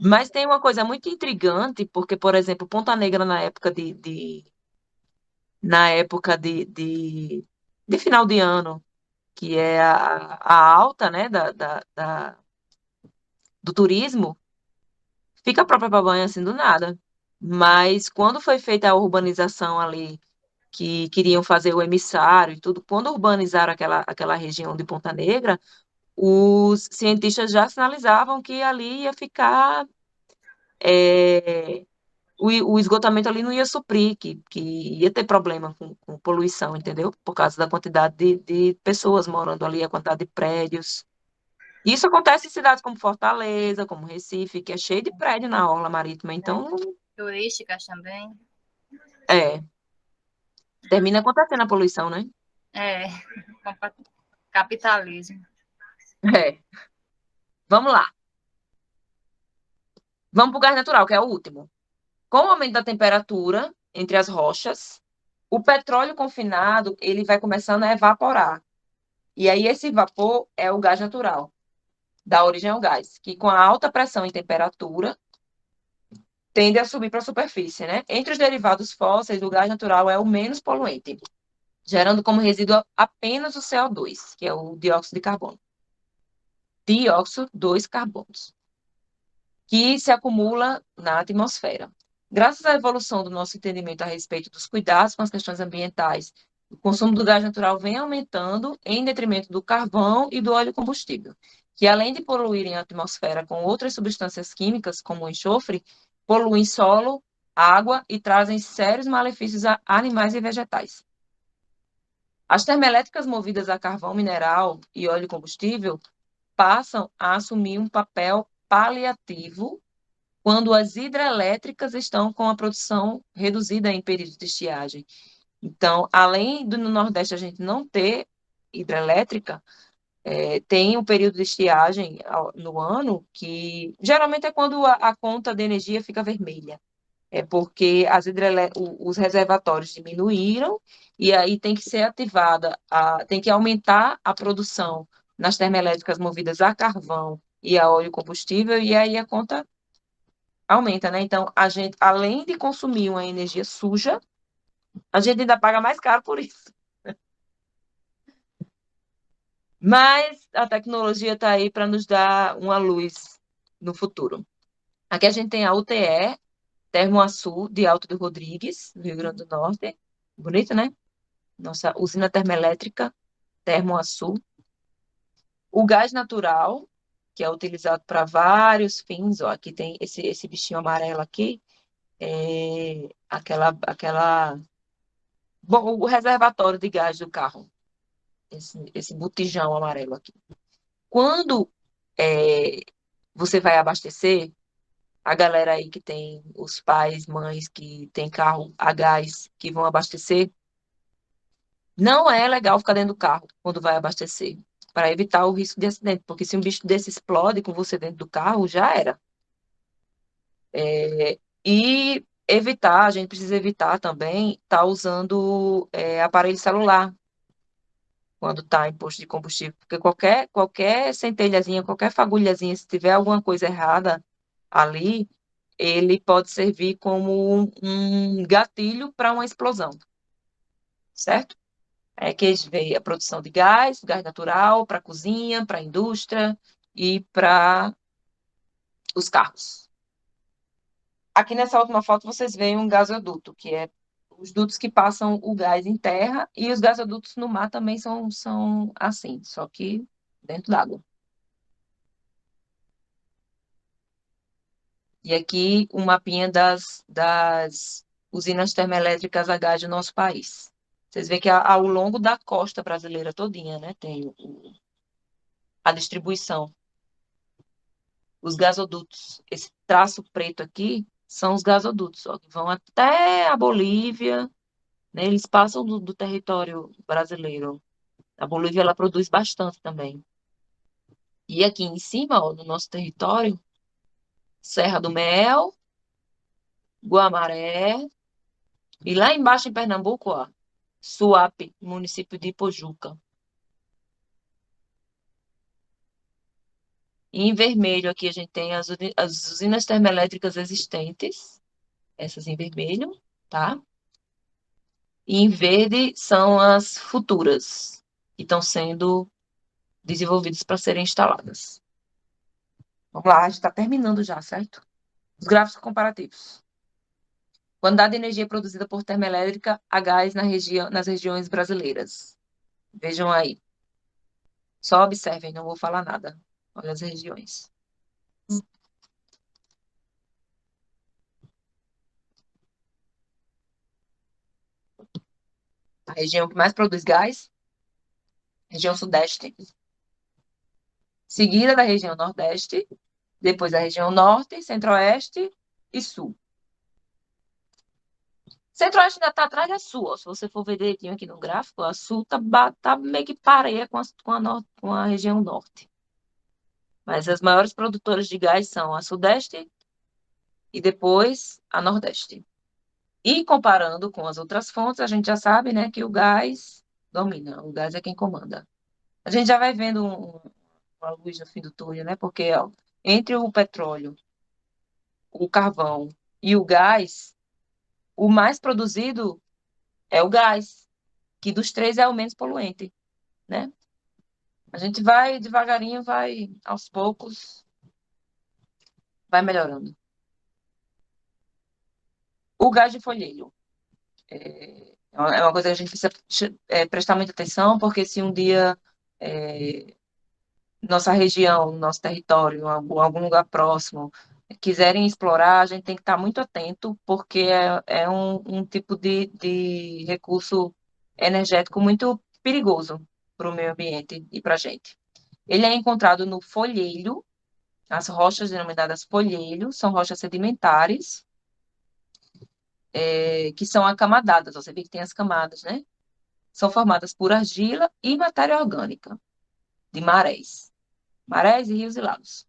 Mas tem uma coisa muito intrigante, porque, por exemplo, Ponta Negra na época de final de ano, que é a alta, né, do turismo, fica própria para banho assim do nada. Mas quando foi feita a urbanização ali, que queriam fazer o emissário e tudo, quando urbanizaram aquela região de Ponta Negra, os cientistas já sinalizavam que ali ia ficar. O esgotamento ali não ia suprir, que ia ter problema com poluição, entendeu? Por causa da quantidade de pessoas morando ali, a quantidade de prédios. Isso acontece em cidades como Fortaleza, como Recife, que é cheio de prédio na orla marítima. Então, Turísticas também. é, termina acontecendo a poluição, né? É, capitalismo. É. Vamos lá. Vamos para o gás natural, que é o último. Com o aumento da temperatura entre as rochas, o petróleo confinado ele vai começando a evaporar. E aí esse vapor é o gás natural, dá origem ao gás, que com a alta pressão e temperatura tende a subir para a superfície, né? Entre os derivados fósseis, o gás natural é o menos poluente, gerando como resíduo apenas o CO2, que é o dióxido de carbono. Dióxido, dois carbonos, que se acumula na atmosfera. Graças à evolução do nosso entendimento a respeito dos cuidados com as questões ambientais O consumo do gás natural vem aumentando em detrimento do carvão e do óleo combustível, que além de poluírem a atmosfera com outras substâncias químicas, como o enxofre, poluem solo, água e trazem sérios malefícios a animais e vegetais. As termoelétricas movidas a carvão mineral e óleo combustível passam a assumir um papel paliativo quando as hidrelétricas estão com a produção reduzida em período de estiagem. Então, além do no Nordeste a gente não ter hidrelétrica, tem um período de estiagem no ano que geralmente é quando a conta de energia fica vermelha. É porque os reservatórios diminuíram e aí tem que ser ativada, tem que aumentar a produção nas termoelétricas movidas a carvão e a óleo combustível, e aí a conta aumenta, né? Então, a gente, além de consumir uma energia suja, a gente ainda paga mais caro por isso. Mas a tecnologia está aí para nos dar uma luz no futuro. Aqui a gente tem a UTE, Termoaçu, de Alto do Rodrigues, no Rio Grande do Norte. Bonito, né? Nossa usina termoelétrica, Termoaçu. O gás natural, que é utilizado para vários fins. Ó, aqui tem esse bichinho amarelo aqui. Aquela. Bom, o reservatório de gás do carro. Esse botijão amarelo aqui. Quando é, você vai abastecer, a galera aí que tem os pais, mães que tem carro a gás que vão abastecer, não é legal ficar dentro do carro quando vai abastecer, para evitar o risco de acidente, porque se um bicho desse explode com você dentro do carro, já era. E evitar, a gente precisa evitar também estar usando aparelho celular quando está em posto de combustível, porque qualquer centelhazinha, qualquer fagulhazinha, se tiver alguma coisa errada ali, ele pode servir como um gatilho para uma explosão, certo? É que veio a produção de gás natural para a cozinha, para a indústria e para os carros. Aqui nessa última foto vocês veem um gasoduto, que é os dutos que passam o gás em terra, e os gasodutos no mar também são assim, só que dentro d'água. E aqui um mapinha das usinas termoelétricas a gás do nosso país. Vocês veem que ao longo da costa brasileira todinha, né, tem a distribuição. Os gasodutos, esse traço preto aqui, são os gasodutos, ó, que vão até a Bolívia, né, eles passam do território brasileiro. A Bolívia, ela produz bastante também. E aqui em cima, ó, no nosso território, Serra do Mel, Guamaré, e lá embaixo em Pernambuco, ó, Suape, município de Ipojuca. E em vermelho aqui a gente tem as usinas termoelétricas existentes, essas em vermelho, tá? E em verde são as futuras, que estão sendo desenvolvidas para serem instaladas. Vamos lá, a gente está terminando já, certo? Os gráficos comparativos. Quantidade de energia produzida por termoelétrica a gás nas regiões brasileiras. Vejam aí. Só observem, não vou falar nada. Olha as regiões. A região que mais produz gás, região sudeste, seguida da região nordeste, depois a região norte, centro-oeste e sul. Centro-oeste ainda está atrás da sul, ó. Se você for ver direitinho aqui no gráfico, a sul tá meio que pareia com a região norte. Mas as maiores produtoras de gás são a sudeste e depois a nordeste. E comparando com as outras fontes, a gente já sabe, né, que o gás domina, o gás é quem comanda. A gente já vai vendo uma luz no fim do túnel, né? Porque ó, entre o petróleo, o carvão e o gás, o mais produzido é o gás, que dos três é o menos poluente, né? A gente vai devagarinho, vai aos poucos, vai melhorando. O gás de folheiro. É uma coisa que a gente precisa prestar muita atenção, porque se um dia é, nossa região, nosso território, algum lugar próximo, quiserem explorar, a gente tem que estar muito atento, porque é um tipo de recurso energético muito perigoso para o meio ambiente e para a gente. Ele é encontrado no folheiro, as rochas denominadas folheiro, são rochas sedimentares, que são acamadadas, você vê que tem as camadas, né? São formadas por argila e matéria orgânica, de marés e rios e lagos.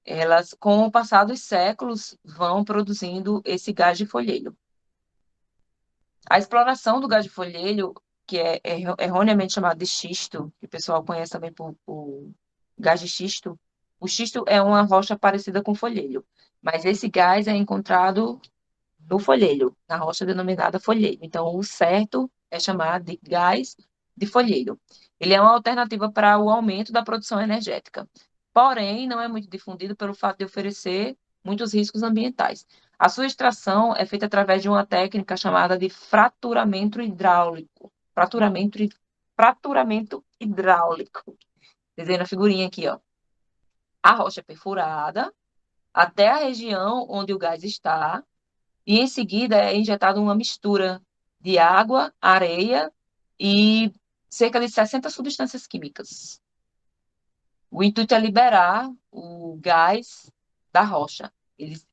Elas, com o passar dos séculos, vão produzindo esse gás de folheiro. A exploração do gás de folheiro, que é erroneamente chamado de xisto, que o pessoal conhece também por gás de xisto, o xisto é uma rocha parecida com folheiro, mas esse gás é encontrado no folheiro, na rocha denominada folheiro. Então, o certo é chamar de gás de folheiro. Ele é uma alternativa para o aumento da produção energética. Porém, não é muito difundido pelo fato de oferecer muitos riscos ambientais. A sua extração é feita através de uma técnica chamada de fraturamento hidráulico. Fraturamento hidráulico. Desenho na figurinha aqui, ó. A rocha é perfurada até a região onde o gás está, e em seguida é injetada uma mistura de água, areia e cerca de 60 substâncias químicas. O intuito é liberar o gás da rocha. Eles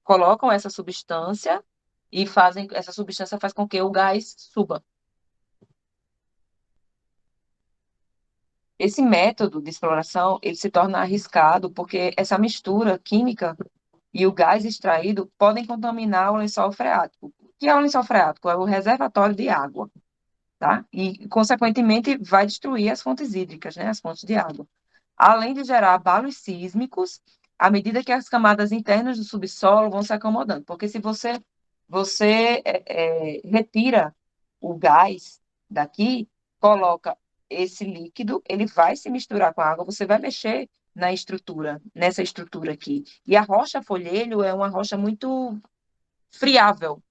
colocam essa substância e essa substância faz com que o gás suba. Esse método de exploração, ele se torna arriscado porque essa mistura química e o gás extraído podem contaminar o lençol freático. O que é o lençol freático? É o reservatório de água, tá? E, consequentemente, vai destruir as fontes hídricas, né? As fontes de água. Além de gerar abalos sísmicos, à medida que as camadas internas do subsolo vão se acomodando. Porque se você retira o gás daqui, coloca esse líquido, ele vai se misturar com a água, você vai mexer nessa estrutura aqui. E a rocha folheiro é uma rocha muito friável.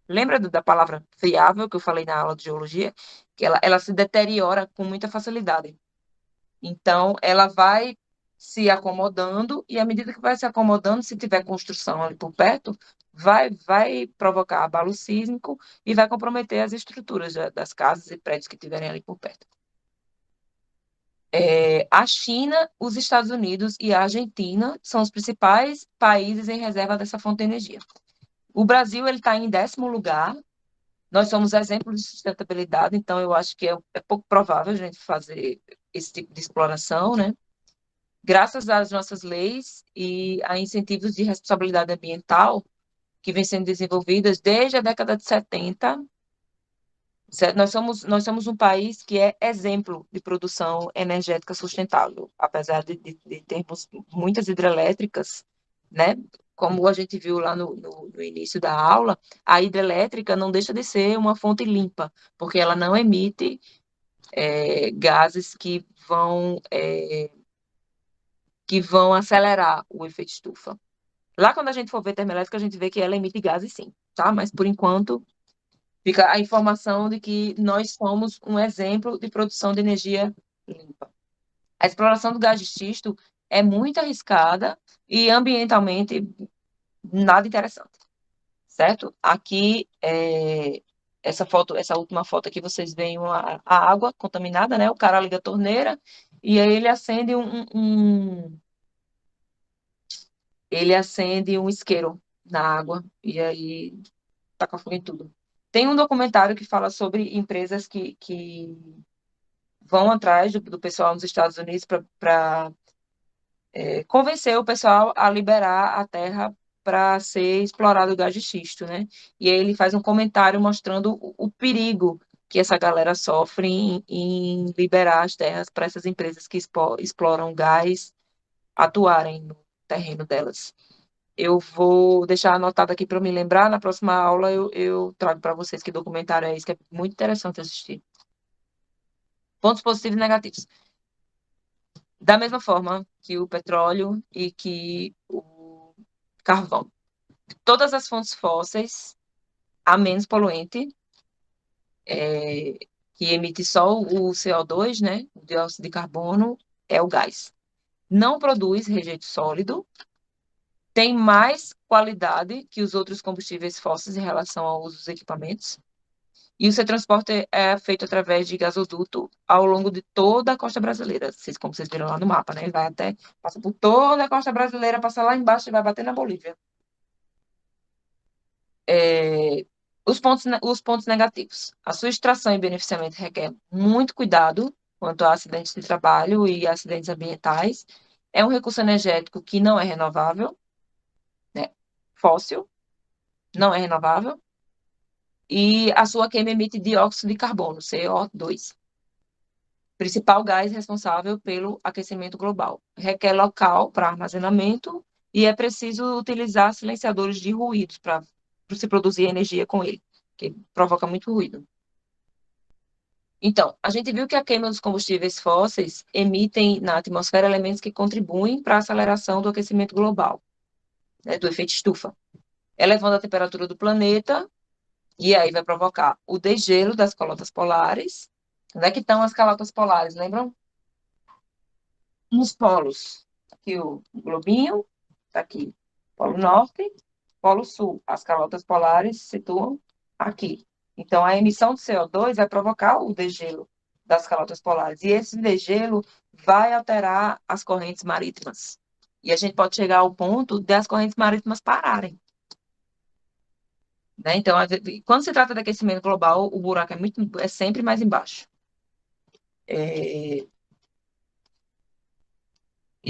Lembra da palavra friável que eu falei na aula de geologia? Que ela se deteriora com muita facilidade. Então, ela vai se acomodando, e à medida que vai se acomodando, se tiver construção ali por perto, vai provocar abalo sísmico e vai comprometer as estruturas das casas e prédios que tiverem ali por perto. A China, os Estados Unidos e a Argentina são os principais países em reserva dessa fonte de energia. O Brasil ele está em 10º lugar. Nós somos exemplos de sustentabilidade, então eu acho que é pouco provável a gente fazer esse tipo de exploração, né? Graças às nossas leis e a incentivos de responsabilidade ambiental que vêm sendo desenvolvidas desde a década de 70, certo? Nós somos um país que é exemplo de produção energética sustentável, apesar de termos muitas hidrelétricas, né? Como a gente viu lá no início da aula, a hidrelétrica não deixa de ser uma fonte limpa, porque ela não emite gases que vão acelerar o efeito estufa. Lá, quando a gente for ver termoelétrica, a gente vê que ela emite gases, sim, tá? Mas, por enquanto, fica a informação de que nós somos um exemplo de produção de energia limpa. A exploração do gás de xisto é muito arriscada e ambientalmente nada interessante, certo? Aqui, essa última foto aqui, vocês veem a água contaminada, né? O cara liga a torneira e aí ele acende um isqueiro na água e aí taca fogo em tudo. Tem um documentário que fala sobre empresas que vão atrás do pessoal nos Estados Unidos para convencer o pessoal a liberar a terra para ser explorado o gás de xisto, né? E aí ele faz um comentário mostrando o perigo que essa galera sofre em liberar as terras para essas empresas que exploram gás atuarem no terreno delas. Eu vou deixar anotado aqui para me lembrar. Na próxima aula eu trago para vocês que documentário é esse, que é muito interessante assistir. Pontos positivos e negativos. Da mesma forma que o petróleo e que o carvão. Todas as fontes fósseis, a menos poluente, que emite só o CO2, né, o dióxido de carbono, é o gás. Não produz rejeito sólido, tem mais qualidade que os outros combustíveis fósseis em relação ao uso dos equipamentos. E o seu transporte é feito através de gasoduto ao longo de toda a costa brasileira. Como vocês viram lá no mapa, né? Ele vai até, passa por toda a costa brasileira, passa lá embaixo e vai bater na Bolívia. Os pontos negativos. A sua extração e beneficiamento requer muito cuidado quanto a acidentes de trabalho e acidentes ambientais. É um recurso energético que não é renovável, né? Fóssil, não é renovável. E a sua queima emite dióxido de carbono, CO2, principal gás responsável pelo aquecimento global. Requer local para armazenamento e é preciso utilizar silenciadores de ruídos para se produzir energia com ele, que provoca muito ruído. Então, a gente viu que a queima dos combustíveis fósseis emitem na atmosfera elementos que contribuem para a aceleração do aquecimento global, né, do efeito estufa, elevando a temperatura do planeta, e aí vai provocar o degelo das calotas polares. Onde é que estão as calotas polares, lembram? Nos polos. Aqui o globinho, está aqui. Polo Norte, Polo Sul. As calotas polares se situam aqui. Então, a emissão de CO2 vai provocar o degelo das calotas polares. E esse degelo vai alterar as correntes marítimas. E a gente pode chegar ao ponto de as correntes marítimas pararem. Né? Então, quando se trata de aquecimento global, o buraco é sempre mais embaixo. E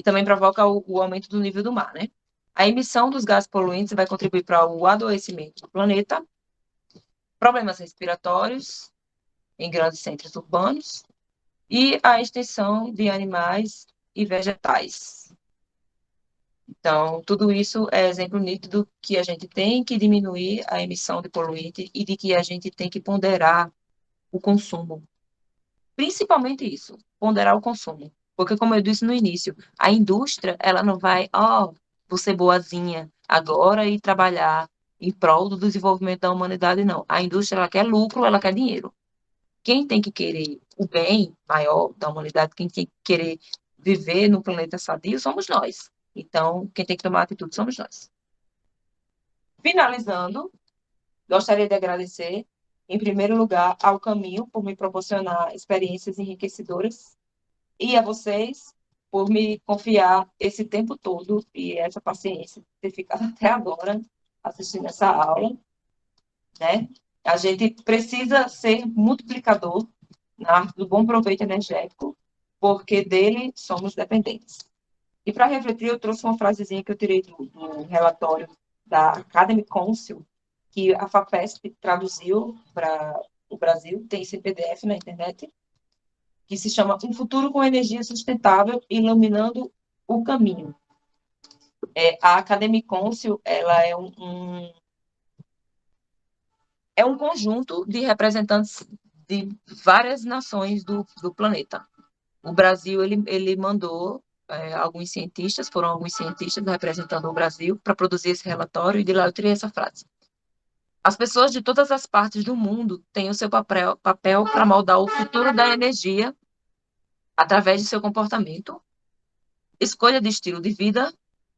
também provoca o aumento do nível do mar, né? A emissão dos gases poluentes vai contribuir para o adoecimento do planeta, problemas respiratórios em grandes centros urbanos e a extinção de animais e vegetais. Então, tudo isso é exemplo nítido que a gente tem que diminuir a emissão de poluente e de que a gente tem que ponderar o consumo. Principalmente isso, ponderar o consumo. Porque, como eu disse no início, a indústria, ela não vai, vou ser boazinha agora e trabalhar em prol do desenvolvimento da humanidade, não. A indústria, ela quer lucro, ela quer dinheiro. Quem tem que querer o bem maior da humanidade, quem tem que querer viver no planeta sadio, somos nós. Então, quem tem que tomar atitude somos nós. Finalizando, gostaria de agradecer, em primeiro lugar, ao Caminho por me proporcionar experiências enriquecedoras e a vocês por me confiar esse tempo todo e essa paciência de ter ficado até agora assistindo essa aula, né? A gente precisa ser multiplicador na arte do bom proveito energético, porque dele somos dependentes. E para refletir, eu trouxe uma frasezinha que eu tirei do relatório da Academic Council, que a FAPESP traduziu para o Brasil, tem esse PDF na internet, que se chama Um Futuro com Energia Sustentável, Iluminando o Caminho. A Academic Council, ela é um conjunto de representantes de várias nações do planeta. O Brasil, ele mandou alguns cientistas, foram alguns cientistas representando o Brasil para produzir esse relatório, e de lá eu tirei essa frase. As pessoas de todas as partes do mundo têm o seu papel para moldar o futuro da energia através de seu comportamento, escolha de estilo de vida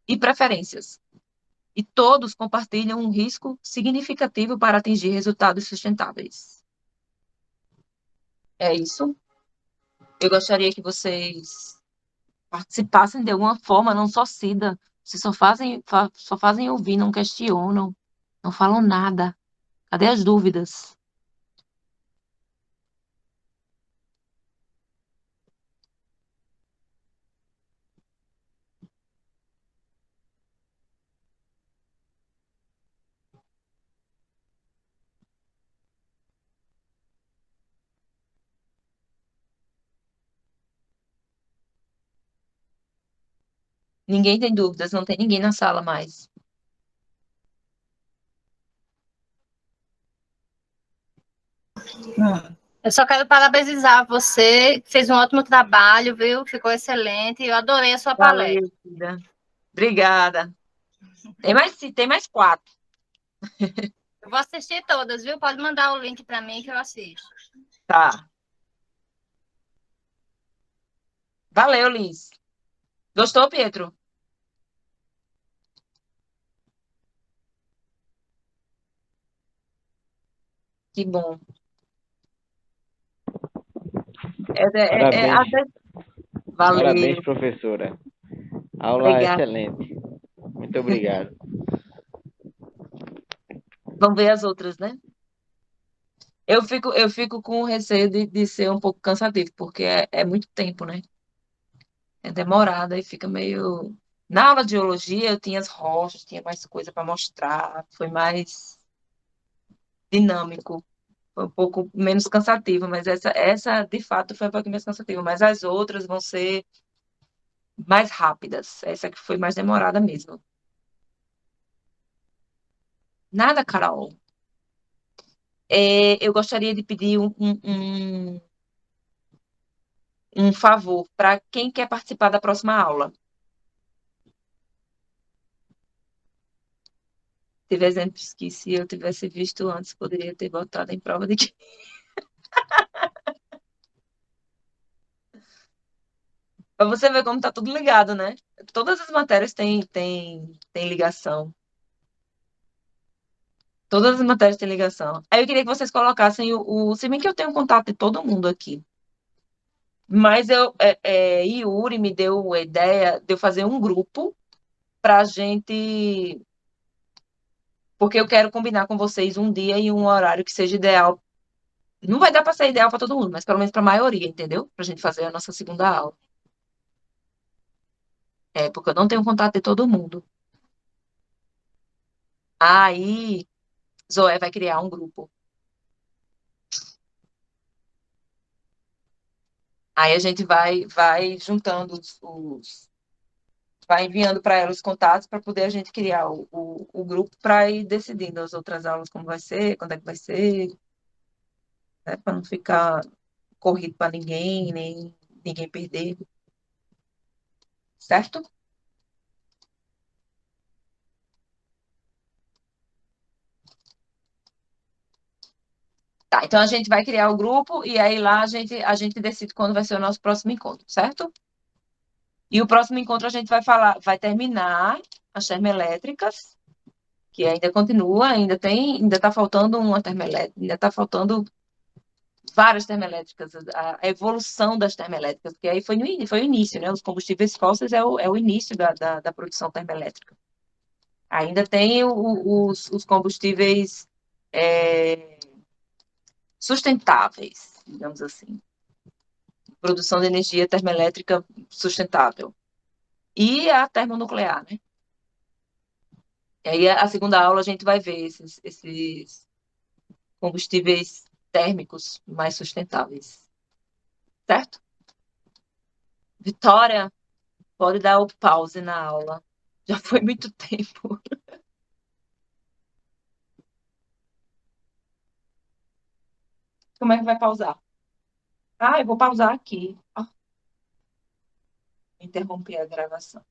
e preferências. E todos compartilham um risco significativo para atingir resultados sustentáveis. É isso. Eu gostaria que vocês participassem de alguma forma, não só SIDA. Vocês só fazem ouvir, não questionam, não falam nada. Cadê as dúvidas? Ninguém tem dúvidas, não tem ninguém na sala mais. Eu só quero parabenizar você, fez um ótimo trabalho, viu? Ficou excelente. Eu adorei a sua palestra. Valeu, Cida. Obrigada. Tem mais 4. Vou assistir todas, viu? Pode mandar o link para mim que eu assisto. Tá. Valeu, Liz. Gostou, Pietro? Que bom. Parabéns, parabéns, Valeu. professora. Aula Obrigada. excelente. Muito obrigado. Vamos ver as outras, né? Eu fico com receio de ser um pouco cansativo, porque é muito tempo, né? É demorada e fica meio. Na aula de geologia, eu tinha as rochas, tinha mais coisa para mostrar, foi mais dinâmico, foi um pouco menos cansativo, mas essa de fato foi um pouco menos cansativa, mas as outras vão ser mais rápidas. Essa que foi mais demorada mesmo. Nada, Carol. Eu gostaria de pedir um favor para quem quer participar da próxima aula. Teve exemplos que, se eu tivesse visto antes, poderia ter botado em prova de que. Para você ver como tá tudo ligado, né? Todas as matérias têm ligação. Todas as matérias têm ligação. Aí eu queria que vocês colocassem se bem que eu tenho contato de todo mundo aqui. Mas Yuri me deu a ideia de eu fazer um grupo para a gente. Porque eu quero combinar com vocês um dia e um horário que seja ideal. Não vai dar para ser ideal para todo mundo, mas pelo menos para a maioria, entendeu? Para a gente fazer a nossa segunda aula. Porque eu não tenho contato de todo mundo. Aí, Zoé vai criar um grupo. Aí a gente vai juntando vai enviando para ela os contatos para poder a gente criar o grupo para ir decidindo as outras aulas como vai ser, quando é que vai ser, né? Para não ficar corrido para ninguém, nem ninguém perder, certo? Tá, então a gente vai criar o grupo e aí lá a gente decide quando vai ser o nosso próximo encontro, certo? E o próximo encontro a gente vai falar, vai terminar as termoelétricas, que ainda continua, ainda está faltando uma termoelétrica, ainda está faltando várias termoelétricas, a evolução das termoelétricas, porque aí foi o início, né? Os combustíveis fósseis é o início da produção termoelétrica. Ainda tem os combustíveis é, sustentáveis, digamos assim, produção de energia termoelétrica sustentável. E a termonuclear, né? E aí a segunda aula a gente vai ver esses combustíveis térmicos mais sustentáveis, certo? Vitória, pode dar o pause na aula. Já foi muito tempo. Como é que vai pausar? Eu vou pausar aqui. Interromper a gravação.